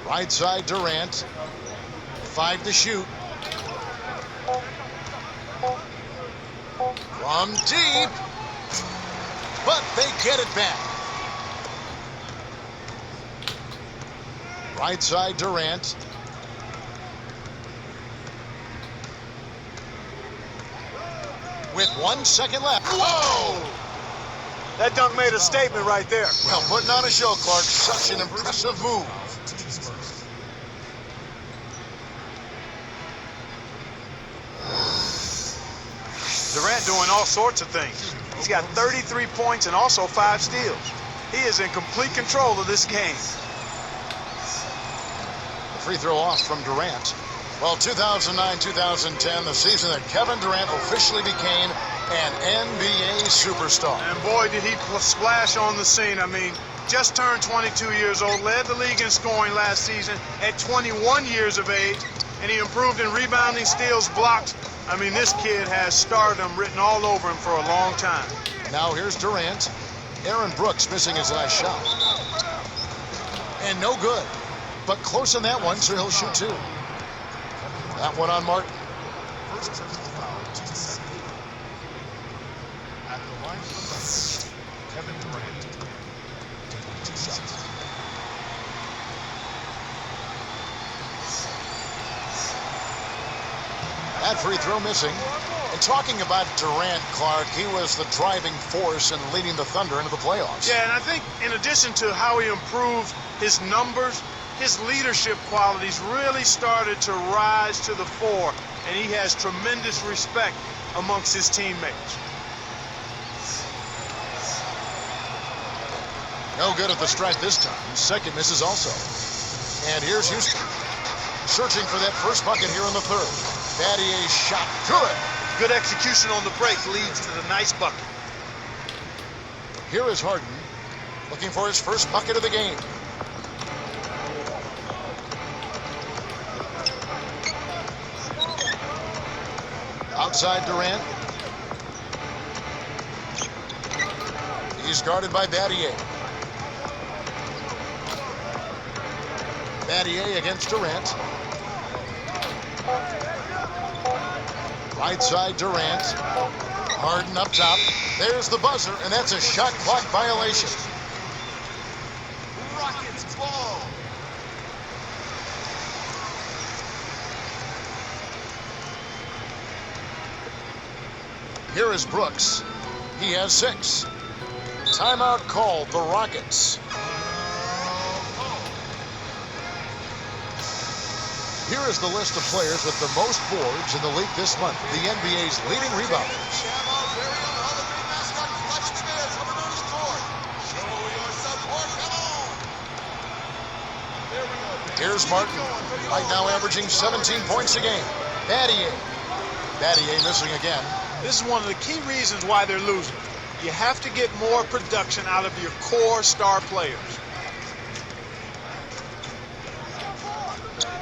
Right side Durant. 5 to shoot. From deep. But they get it back. Right side Durant. With 1 second left. Whoa! That dunk made a statement right there. Well, putting on a show, Clark. Such an impressive move. Durant doing all sorts of things. He's got 33 points and also 5 steals. He is in complete control of this game. The free throw off from Durant. Well, 2009-2010, the season that Kevin Durant officially became an NBA superstar. And boy, did he splash on the scene. I mean, just turned 22 years old, led the league in scoring last season at 21 years of age, and he improved in rebounding, steals, blocks. I mean, this kid has stardom written all over him for a long time. Now here's Durant. Aaron Brooks missing his last shot. And no good. But close on that one, so he'll shoot 2. That one on Martin. First personal foul, at the line of the bench, Kevin Durant. 2 shots. That free throw missing. And talking about Durant, Clark, he was the driving force in leading the Thunder into the playoffs. Yeah, and I think in addition to how he improved his numbers, his leadership qualities really started to rise to the fore, and he has tremendous respect amongst his teammates. No good at the stripe this time. Second misses also. And here's Houston. Searching for that first bucket here in the third. Battier's shot good. Good execution on the break leads to the nice bucket. Here is Harden looking for his first bucket of the game. Outside Durant. He's guarded by Battier. Battier against Durant. Right side Durant. Harden up top. There's the buzzer, and that's a shot clock violation. Rockets ball. Here is Brooks. He has 6. Timeout called the Rockets. Here is the list of players with the most boards in the league this month. The NBA's leading rebounders. Here's Martin, right now averaging 17 points a game. Battier missing again. This is one of the key reasons why they're losing. You have to get more production out of your core star players.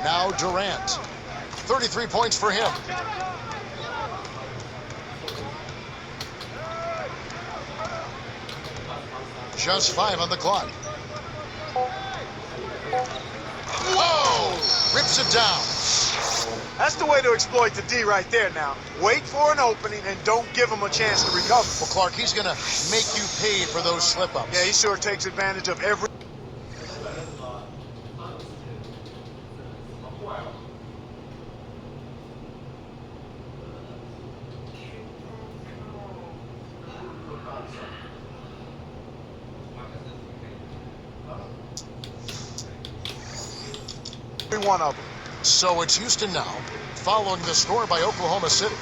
Now Durant, 33 points for him. Just 5 on the clock. Whoa! Rips it down. That's the way to exploit the D right there now. Wait for an opening and don't give him a chance to recover. Well, Clark, he's going to make you pay for those slip-ups. Yeah, he sure takes advantage of every... one of them. So it's Houston now, following the score by Oklahoma City.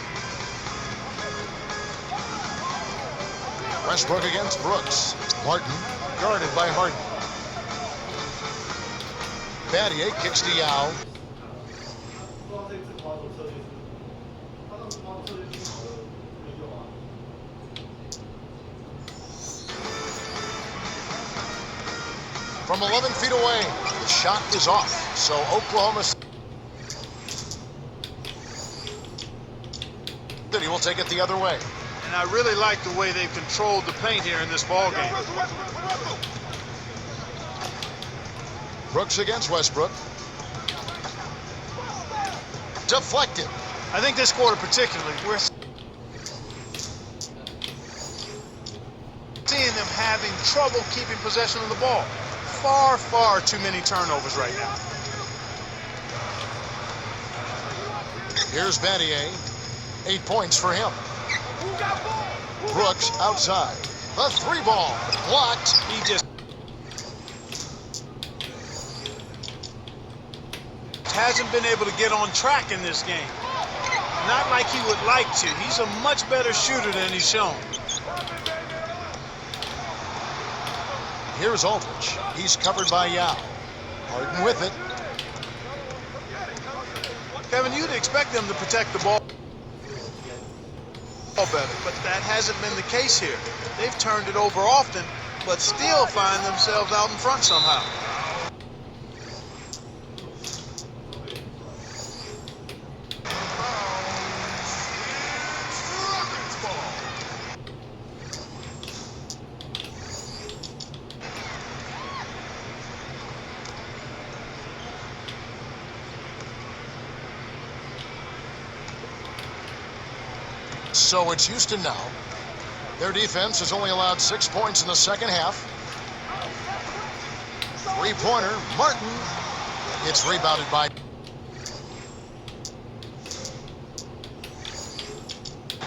Westbrook against Brooks. Martin guarded by Harden. Battier kicks to HOU. From 11 feet away, the shot is off. So Oklahoma City will take it the other way. And I really like the way they've controlled the paint here in this ball game. Brooks against Westbrook. Deflected. I think this quarter particularly, we're seeing them having trouble keeping possession of the ball. Far, far too many turnovers right now. Here's Battier. 8 points for him. Brooks outside. The 3-ball blocked. He just hasn't been able to get on track in this game. Not like he would like to. He's a much better shooter than he's shown. Here's Aldridge. He's covered by HOU. Harden with it. Kevin, you'd expect them to protect the ball better, but that hasn't been the case here. They've turned it over often, but still find themselves out in front somehow. So it's Houston now. Their defense has only allowed 6 points in the second half. 3-pointer, Martin. It's rebounded by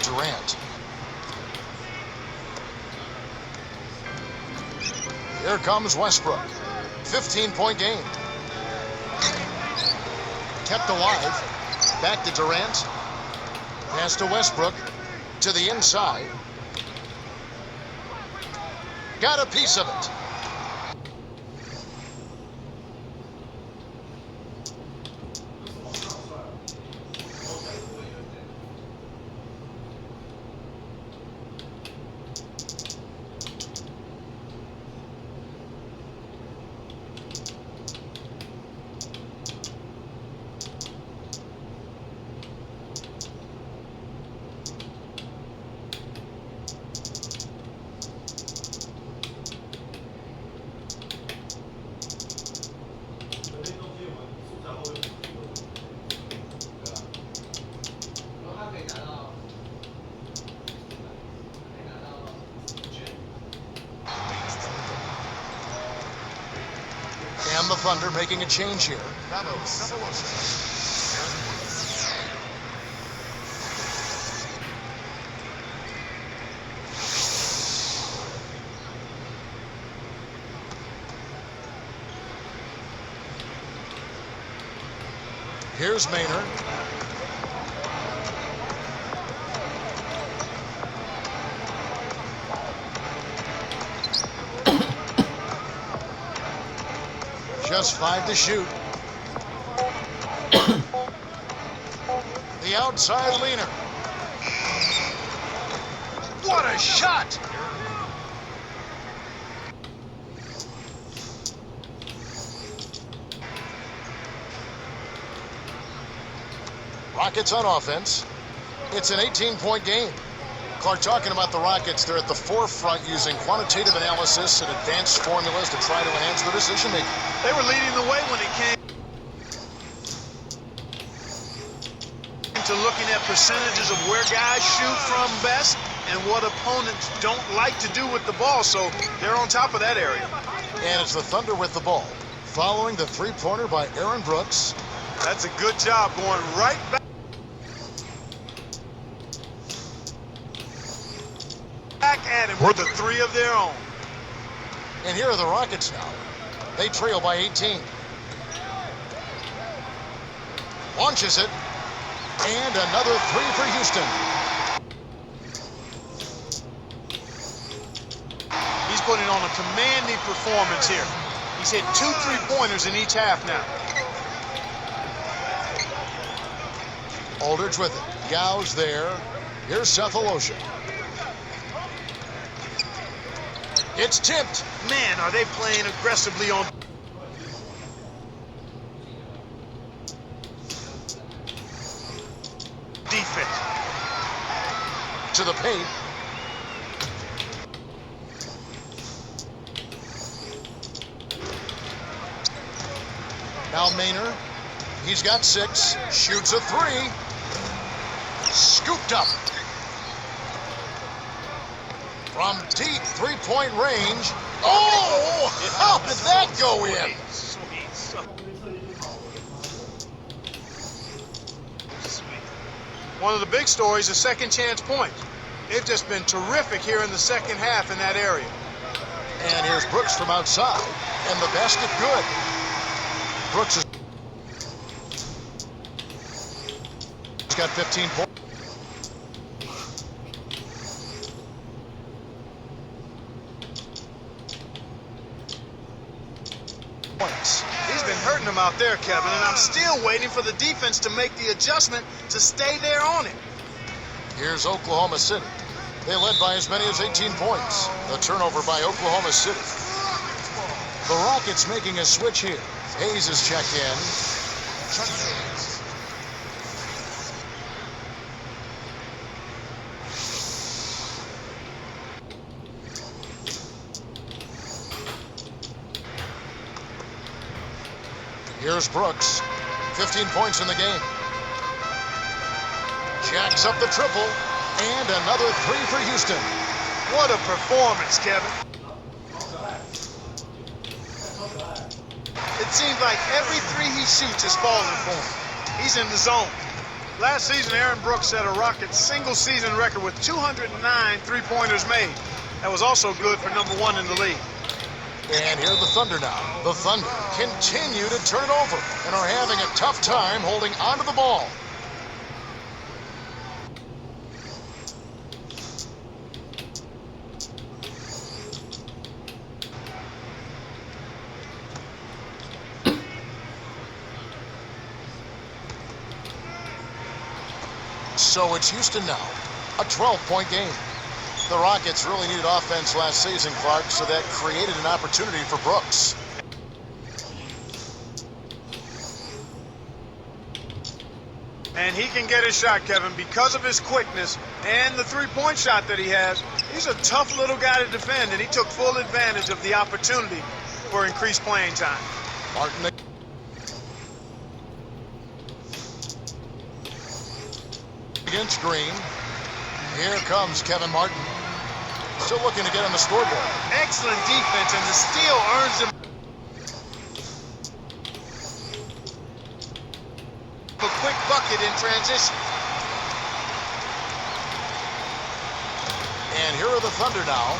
Durant. Here comes Westbrook. 15-point game. Kept alive. Back to Durant. Pass to Westbrook. To the inside. Got a piece of it. And the Thunder making a change here. Here's Maynard. Just 5 to shoot. The outside leaner. What a shot! Rockets on offense. It's an 18-point game. Clark, talking about the Rockets, they're at the forefront using quantitative analysis and advanced formulas to try to enhance the decision making. They were leading the way when it came to looking at percentages of where guys shoot from best and what opponents don't like to do with the ball, so they're on top of that area. And it's the Thunder with the ball, following the three-pointer by Aaron Brooks. That's a good job going right back at him with a three of their own. And here are the Rockets now. They trail by 18. Launches it. And another three for Houston. He's putting on a commanding performance here. He's hit 2 3-pointers in each half now. Aldridge with it. Yau's there. Here's Cephalosha. It's tipped. Man, are they playing aggressively on defense. To the paint. Now Maynard. He's got 6. Shoots a 3. Scooped up. From deep three-point range. Oh! How did that go in? One of the big stories is second chance points. They've just been terrific here in the second half in that area. And here's Brooks from outside. And the basket good. Brooks has got 15 points. He's been hurting them out there, Kevin, and I'm still waiting for the defense to make the adjustment to stay there on it. Here's Oklahoma City. They led by as many as 18 points. The turnover by Oklahoma City. The Rockets making a switch here. Hayes is checked in. Here's Brooks. 15 points in the game. Jacks up the triple. And another 3 for Houston. What a performance, Kevin. It seems like every 3 he shoots is falling for him. He's in the zone. Last season, Aaron Brooks set a Rockets single-season record with 209 three-pointers made. That was also good for number 1 in the league. And here are the Thunder now. The Thunder continue to turn it over and are having a tough time holding onto the ball. So it's Houston now, a 12-point game. The Rockets really needed offense last season, Clark, so that created an opportunity for Brooks. And he can get his shot, Kevin, because of his quickness and the three-point shot that he has. He's a tough little guy to defend, and he took full advantage of the opportunity for increased playing time. Martin against Green. Here comes Kevin Martin. Still looking to get on the scoreboard. Excellent defense, and the steal earns him a quick bucket in transition. And here are the Thunder now.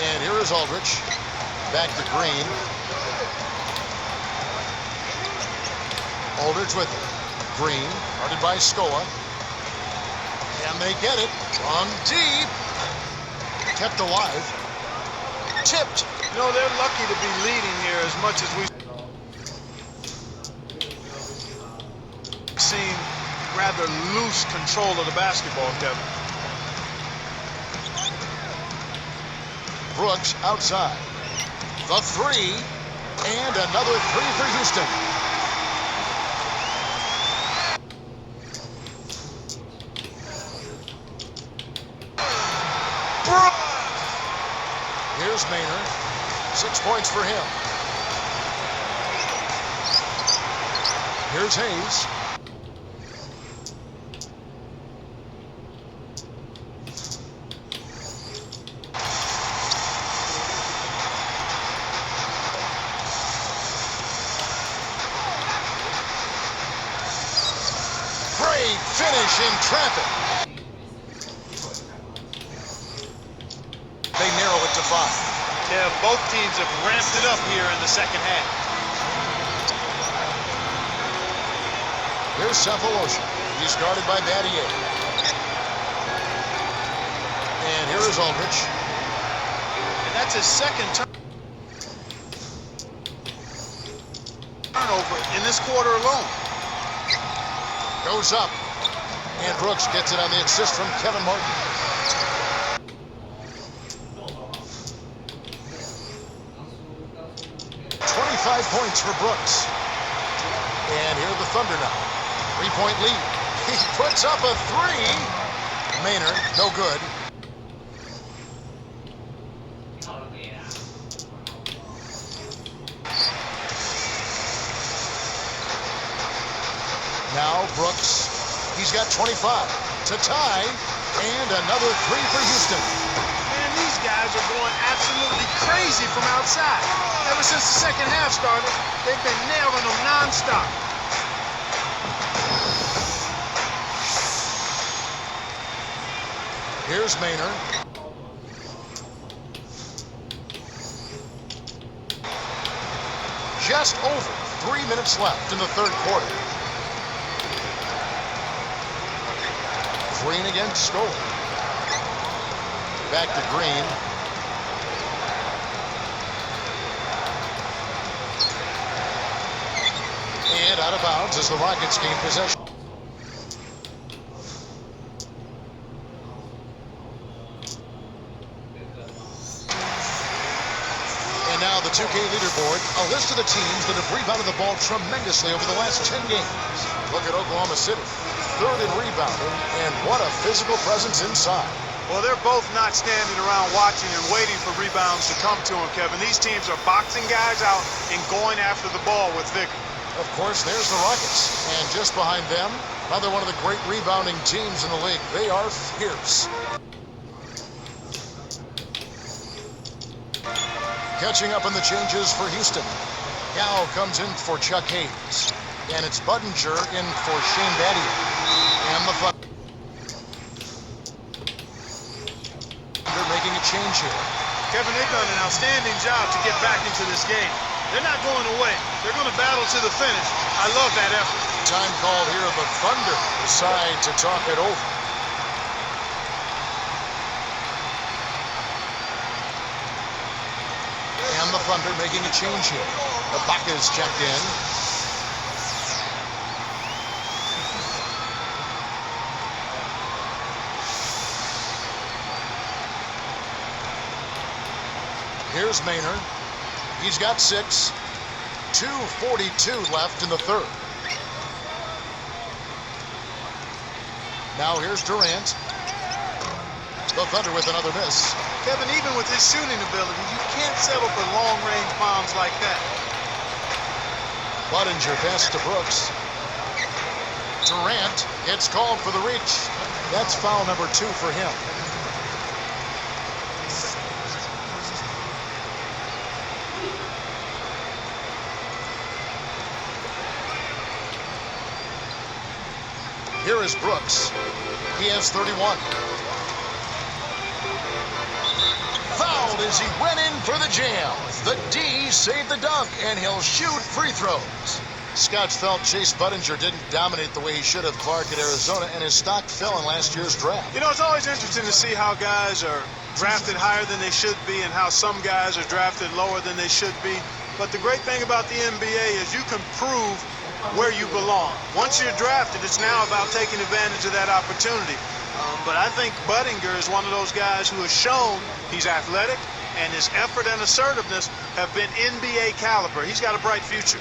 And here is Aldridge. Back to Green. Aldridge with it. Green, guarded by Scola. Can they get it? From deep. Kept alive. Tipped. You know, they're lucky to be leading here as much as we've seen rather loose control of the basketball, Kevin. Brooks outside. The three. And another three for Houston. Here's Maynard. 6 points for him. Here's Hayes. Great finish in traffic. They narrow it to 5. Yeah, both teams have ramped it up here in the second half. Here's Cephalosha. He's guarded by Battier. And here is Aldridge. And that's his second turnover in this quarter alone. Goes up. And Brooks gets it on the assist from Kevin Martin. Points for Brooks. And here the Thunder now. 3-point lead. He puts up a three. Maynard, no good. Now Brooks. He's got 25 to tie. And another three for Houston. Man, these guys are going absolutely crazy from outside. Ever since the second half started, they've been nailing them nonstop. Here's Maynard. Just over 3 minutes left in the third quarter. Green against Scola. Back to Green. And out of bounds as the Rockets gain possession. And now the 2K leaderboard, a list of the teams that have rebounded the ball tremendously over the last 10 games. Look at Oklahoma City, third in rebounding, and what a physical presence inside. Well, they're both not standing around watching and waiting for rebounds to come to them, Kevin. These teams are boxing guys out and going after the ball with vigor. Of course, there's the Rockets. And just behind them, another one of the great rebounding teams in the league. They are fierce. Catching up on the changes for Houston. Yao comes in for Chuck Hayes. And it's Budinger in for Shane Battier. And the Thunder making a change here. Kevin, they've done an outstanding job to get back into this game. They're not going away. They're going to battle to the finish. I love that effort. Time call here. The Thunder decide to talk it over. And the Thunder making a change here. Ibaka's checked in. Here's Maynard. He's got 6. 2:42 left in the third. Now here's Durant. The Thunder with another miss. Kevin, even with his shooting ability, you can't settle for long-range bombs like that. Budinger passes to Brooks. Durant gets called for the reach. That's foul number 2 for him. Here is Brooks. He has 31. Fouled as he went in for the jam. The D saved the dunk, and he'll shoot free throws. Scouts felt Chase Budinger didn't dominate the way he should have Clark at Arizona, and his stock fell in last year's draft. You know, it's always interesting to see how guys are drafted higher than they should be and how some guys are drafted lower than they should be. But the great thing about the NBA is you can prove where you belong. Once you're drafted, it's now about taking advantage of that opportunity. But I think Budinger is one of those guys who has shown he's athletic, and his effort and assertiveness have been NBA caliber. He's got a bright future.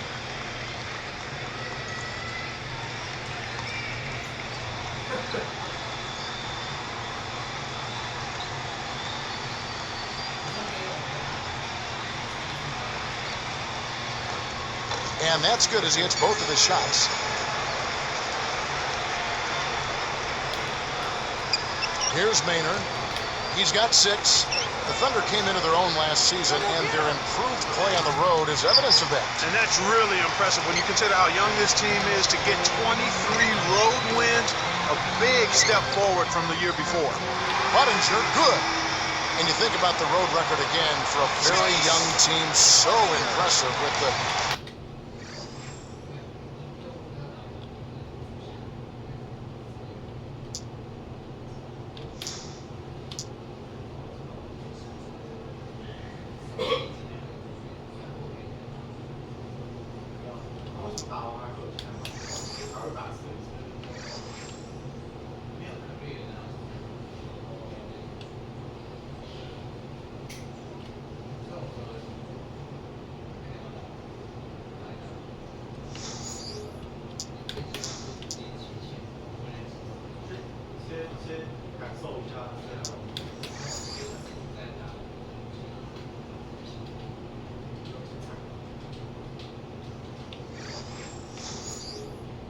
And that's good as he hits both of his shots. Here's Maynard. He's got 6. The Thunder came into their own last season, and their improved play on the road is evidence of that. And that's really impressive when you consider how young this team is. To get 23 road wins, a big step forward from the year before. Budinger, good. And you think about the road record again for a very young team, so impressive with the...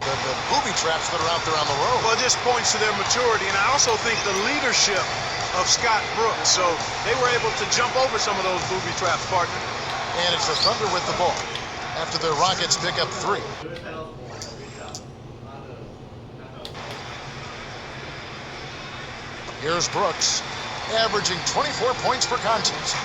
the booby traps that are out there on the road. Well, it just points to their maturity, and I also think the leadership of Scott Brooks. So they were able to jump over some of those booby traps, partner. And it's the Thunder with the ball after the Rockets pick up 3. Here's Brooks, averaging 24 points per contest.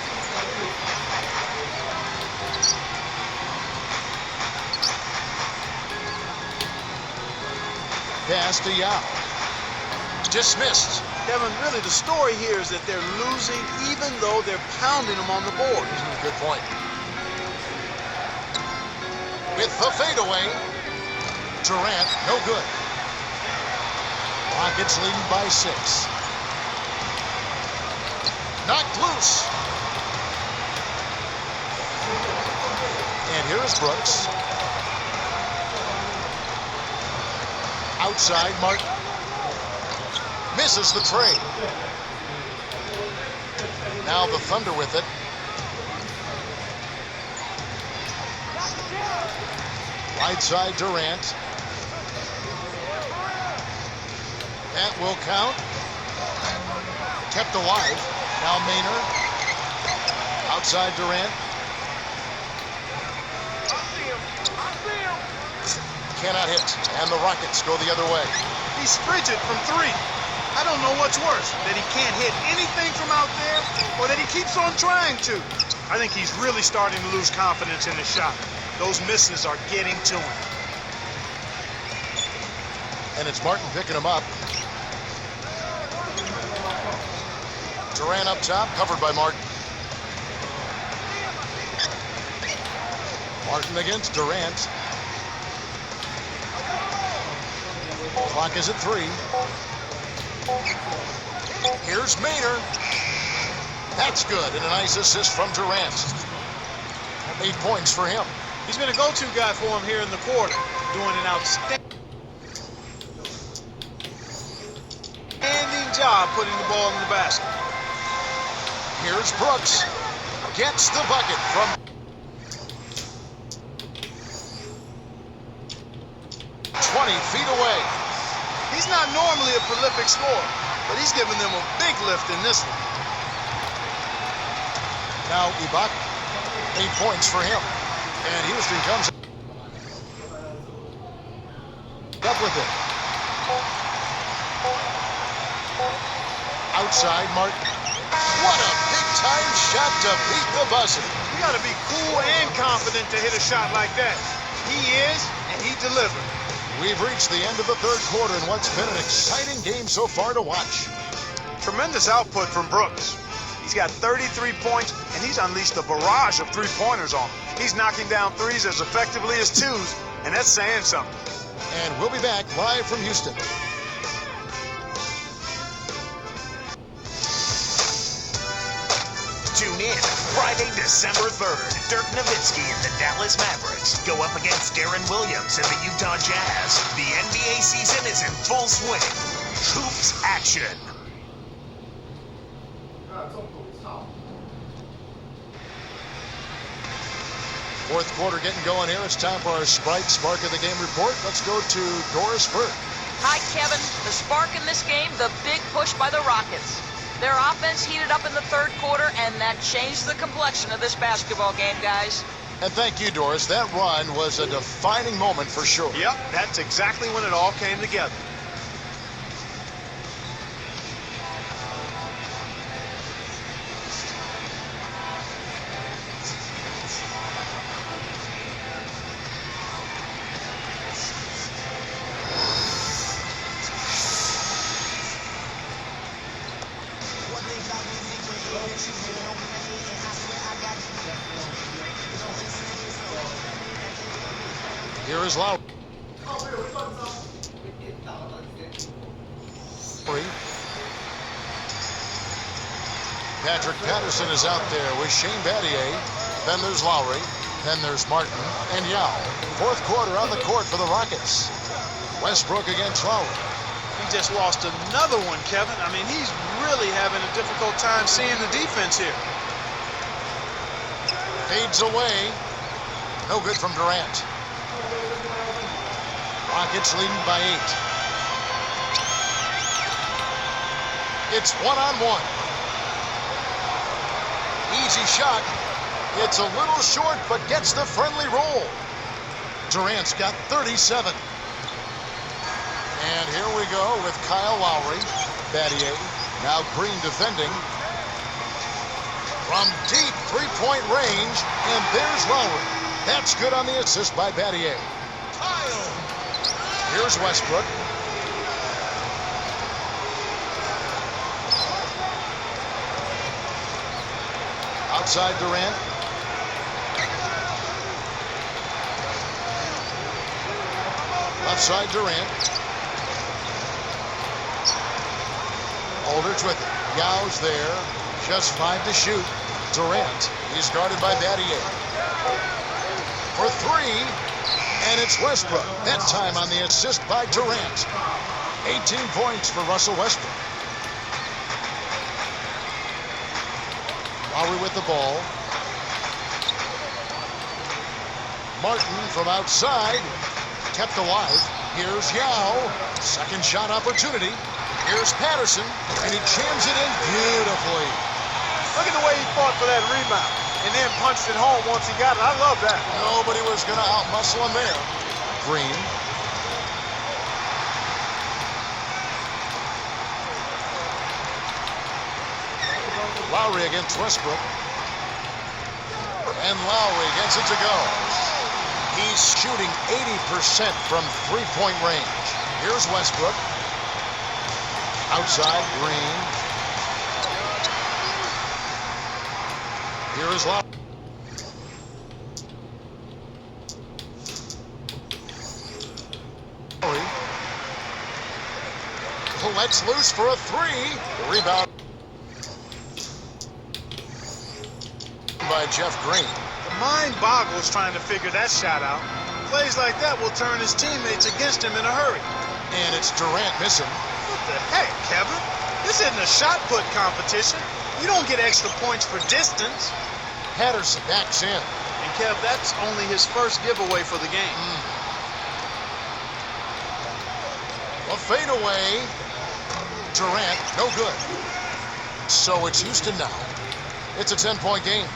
Pass to HOU. Dismissed. Kevin, really the story here is that they're losing even though they're pounding them on the board. Good point. With the fadeaway, Durant, no good. Rockets leading by 6. Knocked loose. And here is Brooks. Outside, Martin. Misses the trade. Now the Thunder with it. Right side, Durant. That will count. Kept alive. Now Maynard. Outside, Durant. Cannot hit, and the Rockets go the other way. He's frigid from 3. I don't know what's worse, that he can't hit anything from out there or that he keeps on trying to. I think he's really starting to lose confidence in his shot. Those misses are getting to him. And it's Martin picking him up. Durant up top, covered by Martin. Martin against Durant. Clock is at 3. Here's Maynard. That's good, and a nice assist from Durant. 8 points for him. He's been a go-to guy for him here in the quarter, doing an outstanding job putting the ball in the basket. Here's Brooks. Gets the bucket from 20 feet away. He's not normally a prolific scorer, but he's given them a big lift in this one. Now Ibaka, 8 points for him. And Houston comes up with it. Outside, Martin. What a big-time shot to beat the buzzer. You got to be cool and confident to hit a shot like that. He is, he delivered. We've reached the end of the third quarter in what's been an exciting game so far to watch. Tremendous output from Brooks. He's got 33 points, and he's unleashed a barrage of three-pointers on him. He's knocking down threes as effectively as twos, and that's saying something. And we'll be back live from Houston. Tune in Friday, December 3rd. Dirk Nowitzki and the Dallas Mavericks go up against Darren Williams and the Utah Jazz. The NBA season is in full swing. Hoops action. Fourth quarter getting going here. It's time for our Sprite Spark of the Game report. Let's go to Doris Burke. Hi, Kevin. The spark in this game, the big push by the Rockets. Their offense heated up in the third quarter, and that changed the complexion of this basketball game, guys. And thank you, Doris. That run was a defining moment for sure. Yep, that's exactly when it all came together. Here is Lowry. Patrick Patterson is out there with Shane Battier. Then there's Lowry. Then there's Martin and HOU. Fourth quarter on the court for the Rockets. Westbrook against Lowry. He just lost another one, Kevin. I mean, he's really having a difficult time seeing the defense here. Fades away. No good from Durant. Rockets leading by 8. It's one-on-one. Easy shot. It's a little short, but gets the friendly roll. Durant's got 37. And here we go with Kyle Lowry. Battier. Now Green defending. From deep three-point range. And there's Lowry. That's good on the assist by Battier. Here's Westbrook. Outside Durant. Left side Durant. Aldridge with it. HOU's there. Just 5 to shoot. Durant. He's guarded by Battier. For 3. And it's Westbrook. That time on the assist by Durant. 18 points for Russell Westbrook. Lowry with the ball. Martin from outside. Kept alive. Here's HOU. Second shot opportunity. Here's Patterson. And he jams it in beautifully. Look at the way he fought for that rebound and then punched it home once he got it. I love that. Nobody was going to out-muscle him there. Green. Lowry against Westbrook. And Lowry gets it to go. He's shooting 80% from three-point range. Here's Westbrook. Outside, Green. Here is Lowry. Lets loose for a 3. Rebound by Jeff Green. The mind boggles trying to figure that shot out. Plays like that will turn his teammates against him in a hurry. And it's Durant missing. What the heck, Kevin? This isn't a shot put competition. You don't get extra points for distance. Patterson backs in. And Kev, that's only his first giveaway for the game. A fadeaway. Durant, no good. So it's Houston now. It's a 10-point game.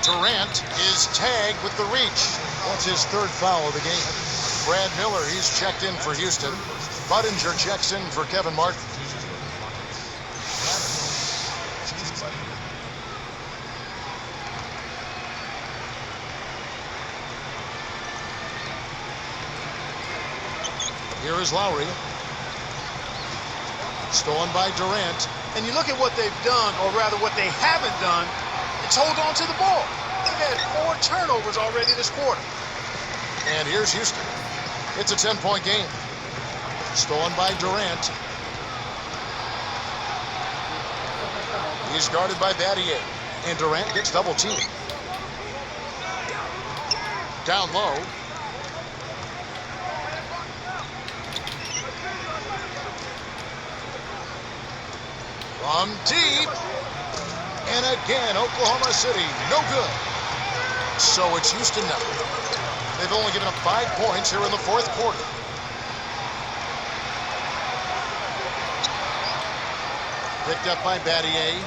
Durant is tagged with the reach. That's his third foul of the game. Brad Miller, he's checked in for Houston. Budinger checks in for Kevin Martin. Here is Lowry. Stolen by Durant. And you look at what they've done, or rather what they haven't done, it's hold on to the ball. They've had 4 turnovers already this quarter. And here's Houston. It's a 10-point game. Stolen by Durant. He's guarded by Battier. And Durant gets double-teamed. Down low. From deep. And again, Oklahoma City, no good. So it's Houston now. They've only given up 5 points here in the 4th quarter. Picked up by Battier.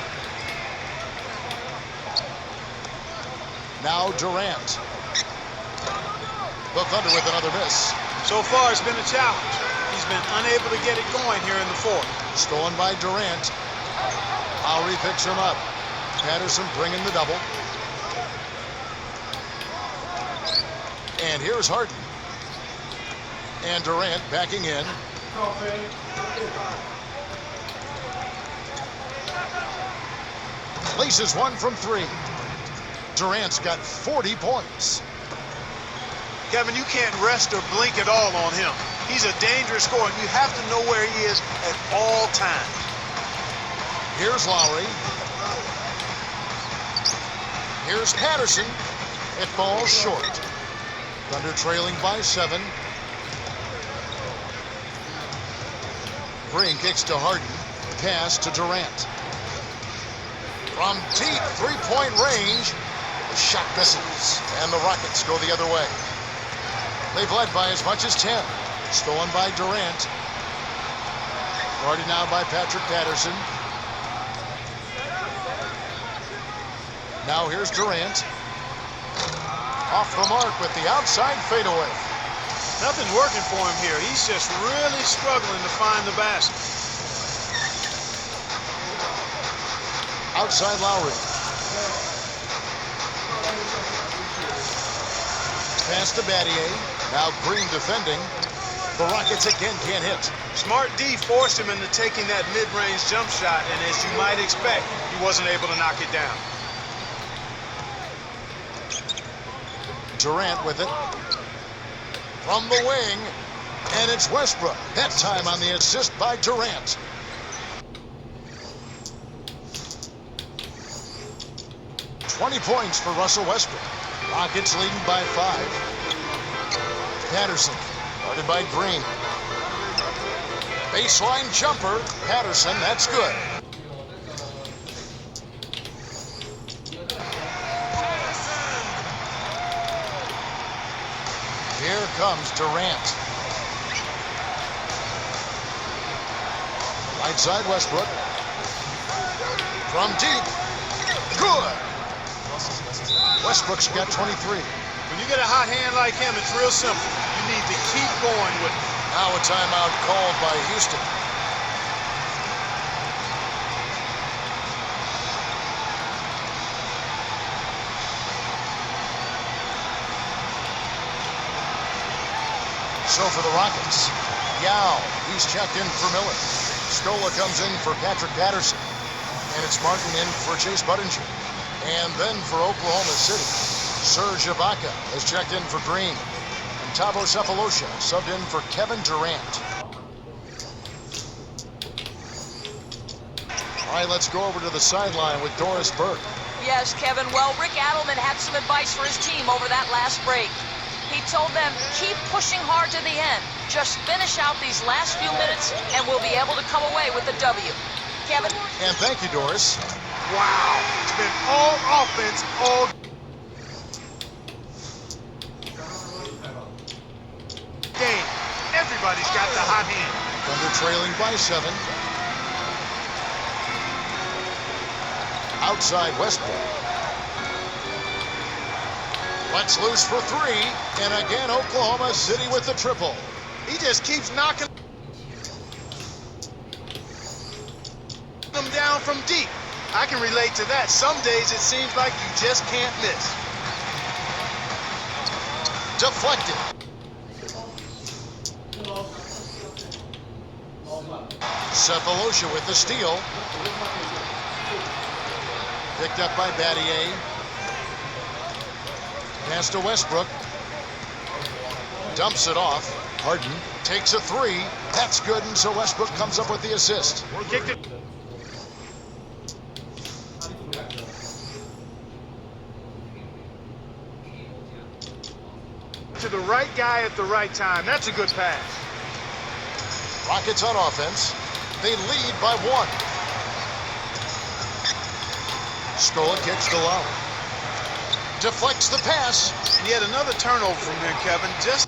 Now Durant. The Thunder with another miss. So far, it's been a challenge. He's been unable to get it going here in the 4th. Stolen by Durant. Lowry picks him up. Patterson bringing the double. And here's Harden. And Durant backing in. Places one from 3. Durant's got 40 points. Kevin, you can't rest or blink at all on him. He's a dangerous scorer, and you have to know where he is at all times. Here's Lowry. Here's Patterson. It falls short. Thunder trailing by 7. Green kicks to Harden. Pass to Durant. From deep 3-point range, the shot misses, and the Rockets go the other way. They've led by as much as 10. Stolen by Durant. Guarded now by Patrick Patterson. Now here's Durant. Off the mark with the outside fadeaway. Nothing working for him here. He's just really struggling to find the basket. Outside Lowry. Pass to Battier. Now Green defending. The Rockets again can't hit. Smart D forced him into taking that mid-range jump shot, and as you might expect, he wasn't able to knock it down. Durant with it. From the wing. And it's Westbrook. That time on the assist by Durant. $20 points for Russell Westbrook. Rockets leading by 5. Patterson, guarded by Green. Baseline jumper. Patterson, that's good. Here comes Durant. Right side Westbrook. From deep. Good. Westbrook's got 23. When you get a hot hand like him, it's real simple. You need to keep going with it. Now a timeout called by Houston. So for the Rockets, HOU, he's checked in for Miller. Scola comes in for Patrick Patterson. And it's Martin in for Chase Budinger. And then for Oklahoma City, Serge Ibaka has checked in for Green. And Thabo Sefolosha subbed in for Kevin Durant. All right, let's go over to the sideline with Doris Burke. Yes, Kevin. Well, Rick Adelman had some advice for his team over that last break. He told them, keep pushing hard to the end. Just finish out these last few minutes, and we'll be able to come away with the W. Kevin? And thank you, Doris. Wow. It's been all offense all game. Everybody's got the hot hand. Thunder trailing by 7. Outside Westbrook. Let's loose for 3. And again, Oklahoma City with the triple. He just keeps knocking them down from deep. I can relate to that. Some days it seems like you just can't miss. Deflected. Cephalosha with the steal. Picked up by Battier. Pass to Westbrook. Dumps it off. Harden takes a three. That's good, and so Westbrook comes up with the assist. Kicked it. To the right guy at the right time. That's a good pass. Rockets on offense. They lead by one. Scola kicks to Lowry. Deflects the pass. And yet another turnover from him, Kevin. Just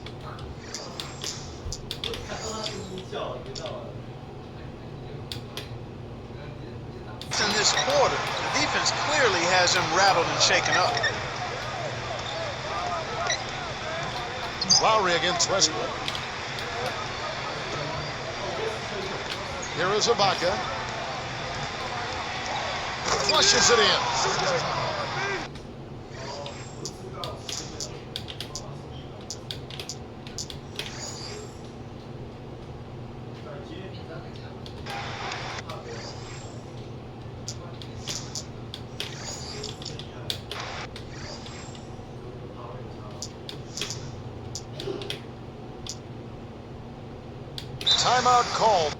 in this quarter, the defense clearly has him rattled and shaken up. Lowry against Westbrook. Here is Ibaka. Flushes it in. Timeout called.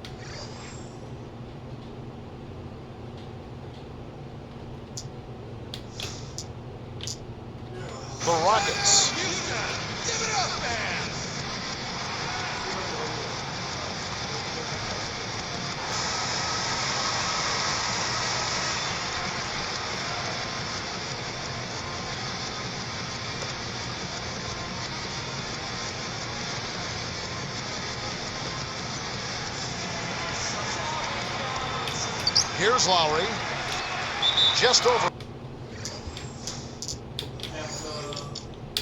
The Rockets. Give it up, man. Here's Lowry. Just over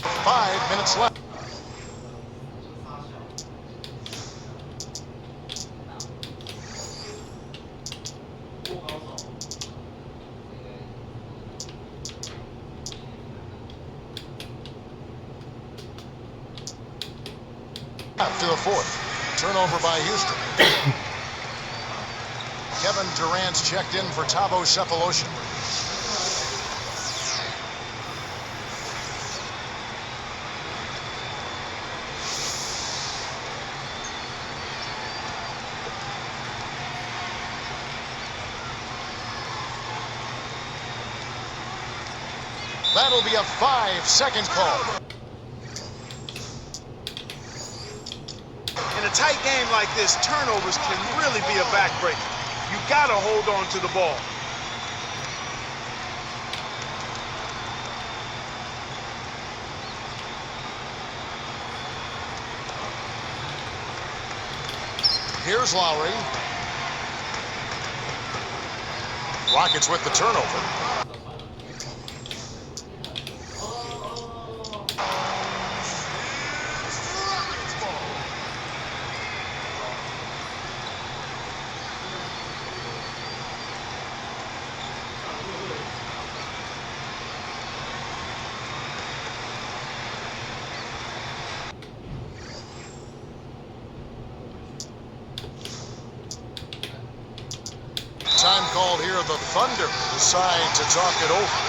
5 minutes left. After the fourth. Turnover by Houston. Kevin Durant's checked in for Thabo Cephalosha. That'll be a 5-second call. In a tight game like this, turnovers can really be a backbreaker. You gotta hold on to the ball. Here's Lowry. Rockets with the turnover. Time called here. The Thunder decide to talk it over.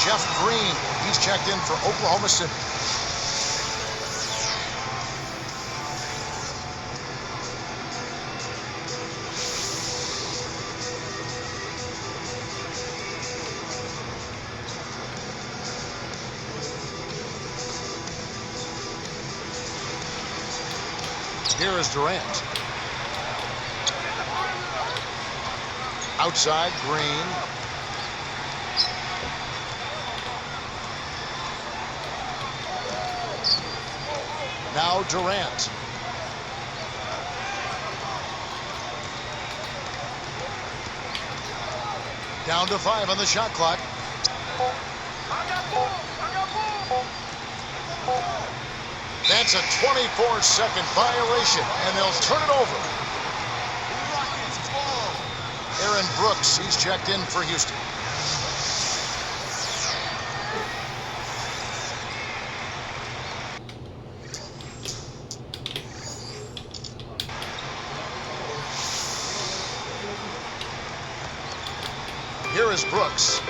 Jeff Green, he's checked in for Oklahoma City. Here is Durant. Outside, Green. Now Durant. Down to 5 on the shot clock. That's a 24-second violation, and they'll turn it over. Aaron Brooks, he's checked in for Houston. Here is Brooks.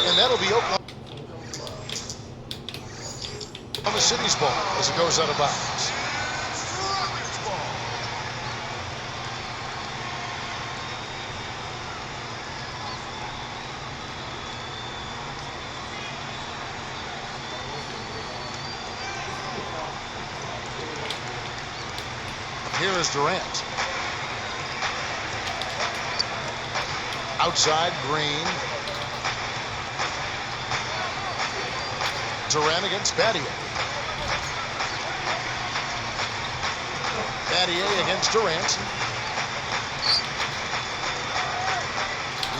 And that'll be Oklahoma City's ball as it goes out of bounds. Here is Durant. Outside, Green. Durant against Battier. Battier against Durant.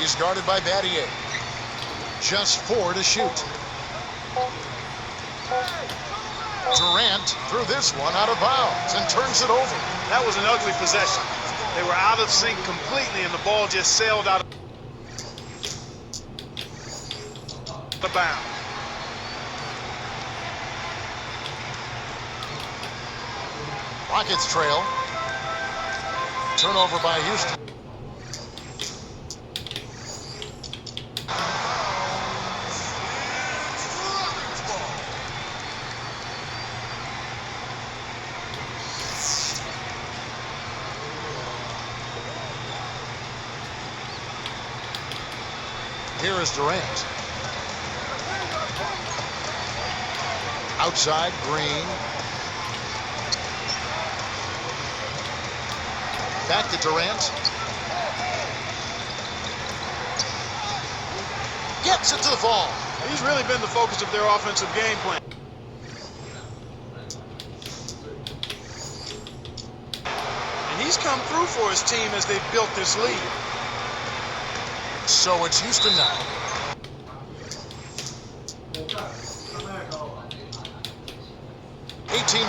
He's guarded by Battier. Just 4 to shoot. Durant threw this one out of bounds and turns it over. That was an ugly possession. They were out of sync completely, and the ball just sailed out of bounds. Rockets trail. Turnover by Houston. Here is Durant. Outside, Green. Back to Durant. Gets it to the fall. He's really been the focus of their offensive game plan. And he's come through for his team as they've built this lead. So it's Houston now.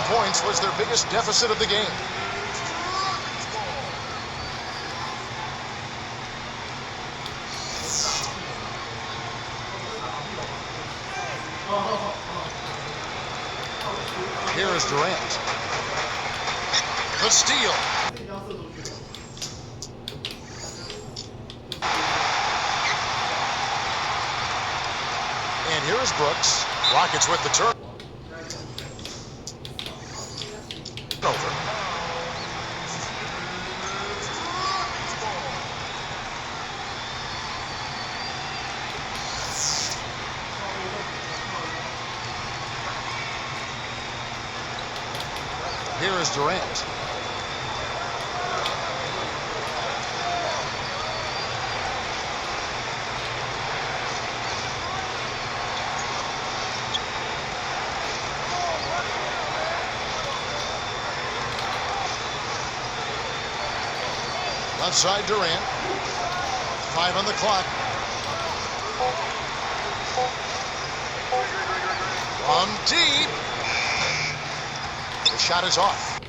Points was their biggest deficit of the game. Here is Durant. The steal. And here is Brooks. Rockets with the turn. Over. Here is Durant. Outside Durant. 5 on the clock. From deep. The shot is off.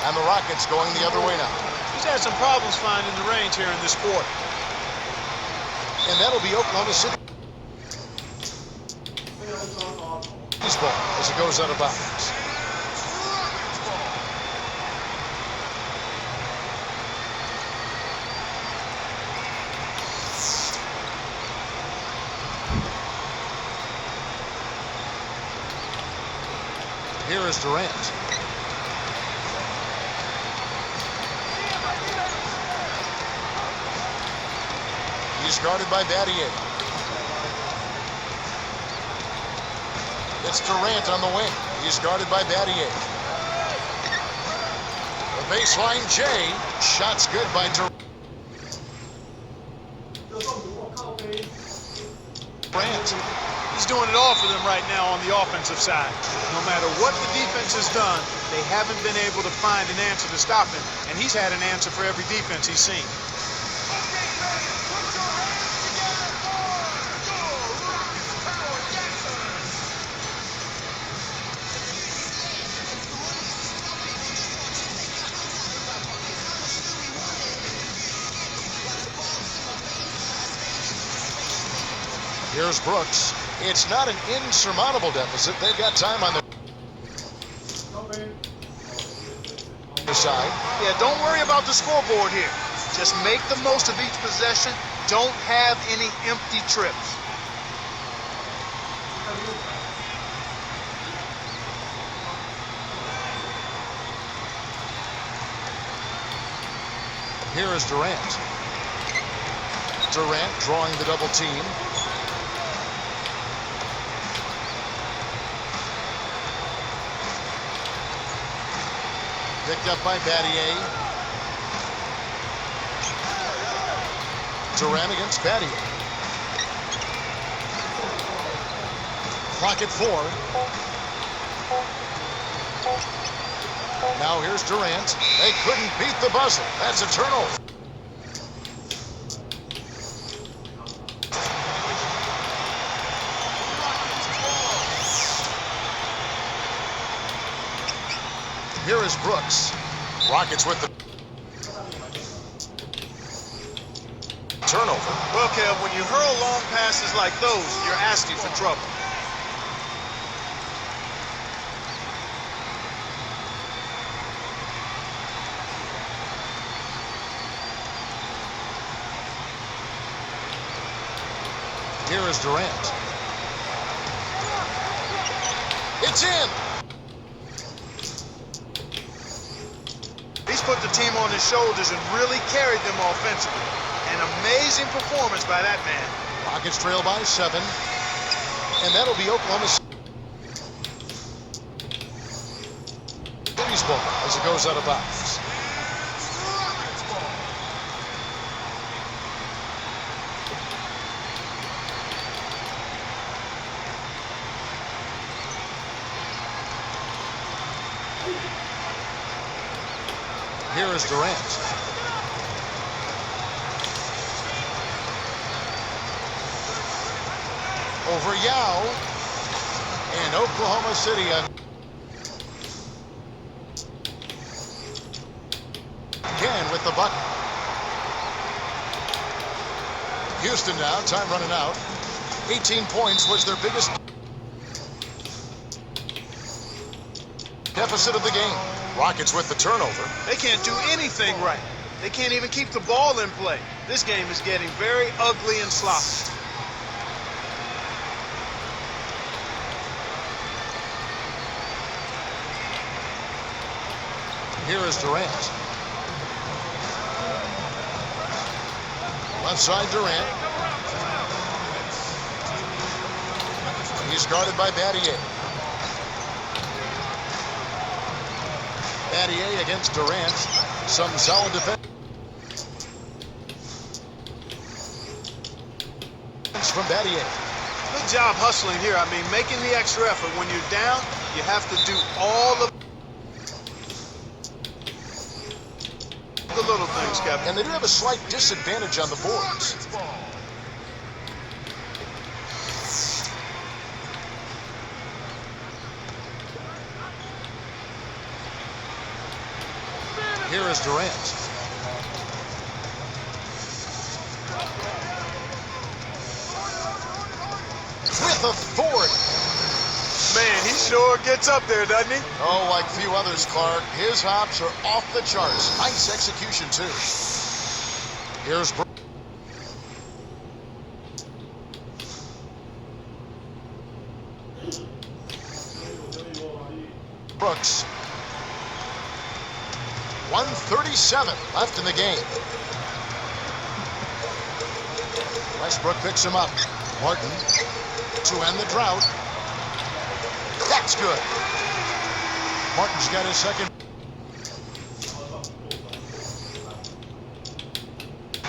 And the Rockets going the other way now. He's had some problems finding the range here in this quarter. And that'll be Oklahoma City. Ball as it goes out of bounds. Here is Durant. He's guarded by Battier. It's Durant on the wing. He's guarded by Battier. The baseline J. Shot's good by Durant. He's doing it all for them right now on the offensive side. No matter what the defense has done, they haven't been able to find an answer to stop him, and he's had an answer for every defense he's seen. Here's Brooks. It's not an insurmountable deficit. They've got time on their side. Yeah, don't worry about the scoreboard here. Just make the most of each possession. Don't have any empty trips. Here is Durant. Durant drawing the double team. Picked up by Battier. Durant against Battier. Clock at 4. Now here's Durant. They couldn't beat the buzzer. That's a turnover. Here is Brooks. Rockets with the turnover. Well, Kev, when you hurl long passes like those, you're asking for trouble. Here is Durant. It's in. He's put the team on his shoulders and really carried them offensively. An amazing performance by that man. Rockets trail by 7. And that'll be Oklahoma City's ball as it goes out of bounds. Here is Durant. Over HOU. And Oklahoma City again with the bucket. Houston now, time running out. 18 points was their biggest deficit of the game. Rockets with the turnover. They can't do anything right. They can't even keep the ball in play. This game is getting very ugly and sloppy. Here is Durant. Left side Durant. He's guarded by Battier. Battier against Durant. Some solid defense from Battier. Good job hustling here. I mean, making the extra effort. When you're down, you have to do all of the little things, Kevin. And they do have a slight disadvantage on the boards. Here is Durant. With authority. Man, he sure gets up there, doesn't he? Oh, like few others, Clark. His hops are off the charts. Nice execution, too. Here's Brooks. 1:37 left in the game. Westbrook picks him up. Martin to end the drought. That's good. Martin's got his second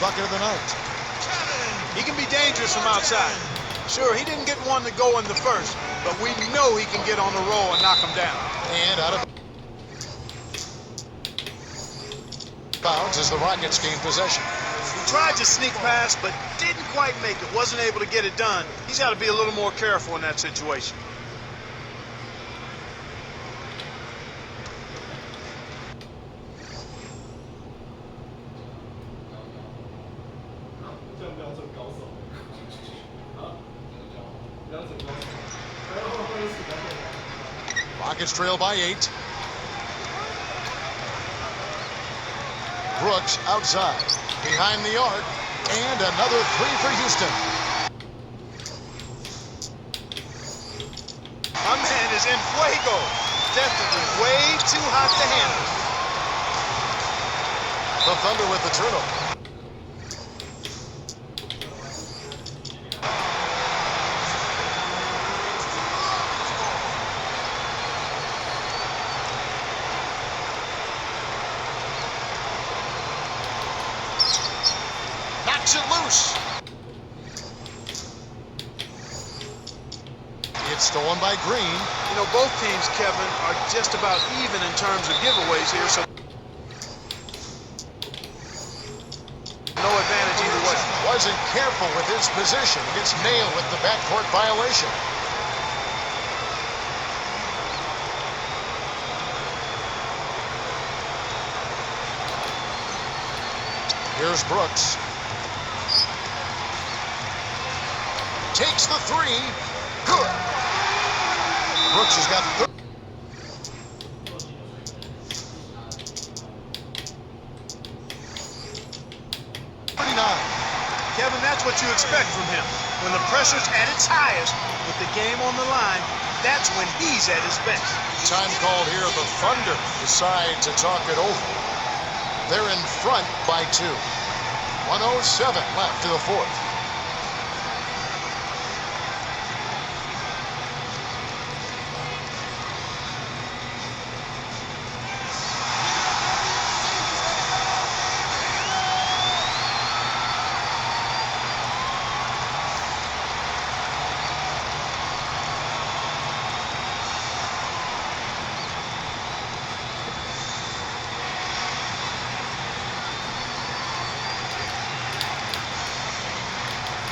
bucket of the night. He can be dangerous from outside. Sure, he didn't get one to go in the first, but we know he can get on the roll and knock him down. And out of bounds as the Rockets gain possession. He tried to sneak past, but didn't quite make it. Wasn't able to get it done. He's got to be a little more careful in that situation. Rockets trail by 8. Brooks outside, behind the arc, and another three for Houston. My man is in fuego. Definitely way too hot to handle. The Thunder with the turnover. Knocks it loose. It's stolen by Green. You know, both teams, Kevin, are just about even in terms of giveaways here, so no advantage either way. Wasn't careful with his position. Gets nailed with the backcourt violation. Here's Brooks. Takes the three. Good. Brooks has got 39. Kevin, that's what you expect from him. When the pressure's at its highest, with the game on the line, that's when he's at his best. Time called here. The Thunder decide to talk it over. They're in front by 2. 1:07 left to the fourth.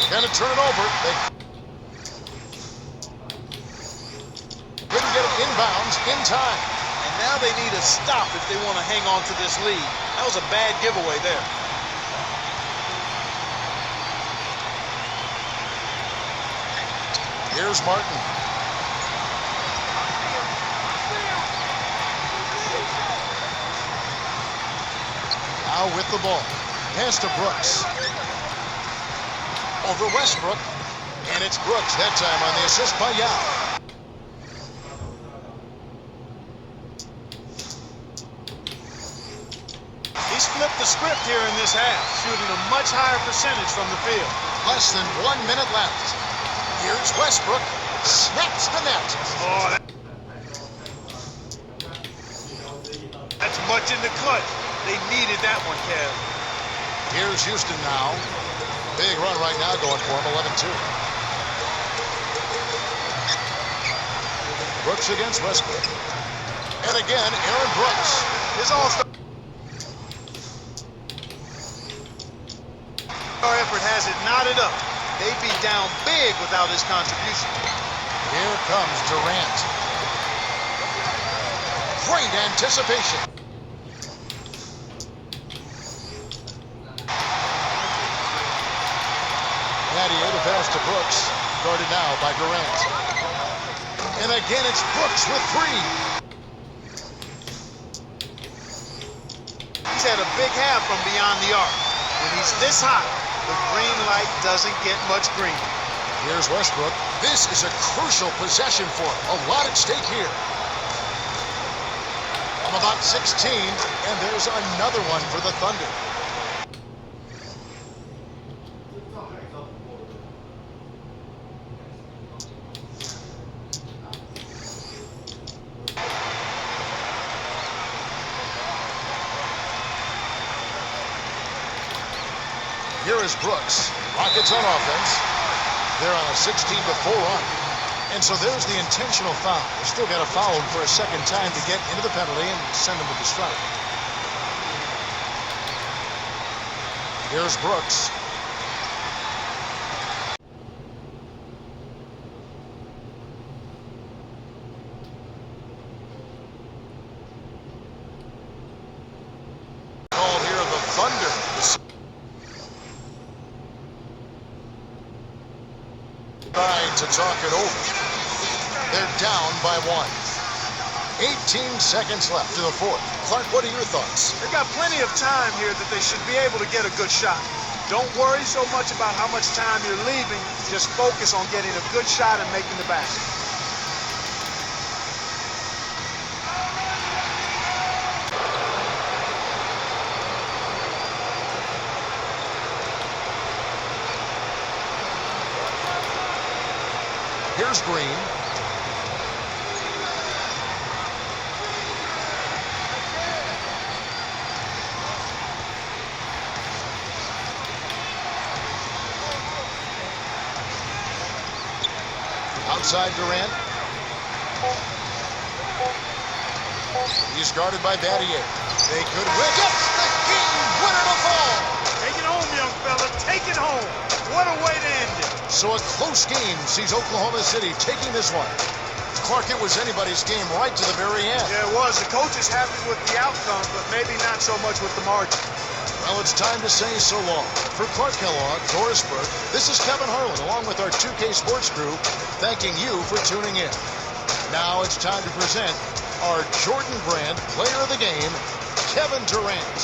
They're going to turn it over. They couldn't get it inbounds in time. And now they need a stop if they want to hang on to this lead. That was a bad giveaway there. Here's Martin. Now with the ball. Pass to Brooks. Over Westbrook. And it's Brooks that time on the assist by HOU. He's flipped the script here in this half, shooting a much higher percentage from the field. Less than 1 minute left. Here's Westbrook. Snaps the net. Oh, that's much in the clutch. They needed that one, Kev. Here's Houston now. Big run right now going for him, 11-2. Brooks against Westbrook. And again, Aaron Brooks. His all-star effort has it knotted up. They'd be down big without his contribution. Here comes Durant. Great anticipation. Nadia to pass to Brooks. Guarded now by Durant. And again, it's Brooks with 3. He's had a big half from beyond the arc. When he's this hot, the green light doesn't get much greener. Here's Westbrook. This is a crucial possession for him. A lot at stake here. From about 16, and there's another one for the Thunder. Here is Brooks. Rockets on offense. They're on a 16-4 run. And so there's the intentional foul. They've still got to foul him for a second time to get into the penalty and send him with the strike. Here's Brooks. Called here the Thunder. Trying to talk it over. They're down by 1. 18 seconds left to the fourth. Clark, what are your thoughts? They got plenty of time here that they should be able to get a good shot. Don't worry so much about how much time you're leaving. Just focus on getting a good shot and making the basket. Here's Green. Outside Durant. He's guarded by Battier. They could win. Gets the game winner to fall. Take it home, young fella. Take it home. What a way to end it. So a close game sees Oklahoma City taking this one. Clark, it was anybody's game right to the very end. Yeah, it was. The coach is happy with the outcome, but maybe not so much with the margin. Well, it's time to say so long. For Clark Kellogg, Doris Burke, this is Kevin Harlan, along with our 2K Sports crew, thanking you for tuning in. Now it's time to present our Jordan Brand Player of the Game, Kevin Durant.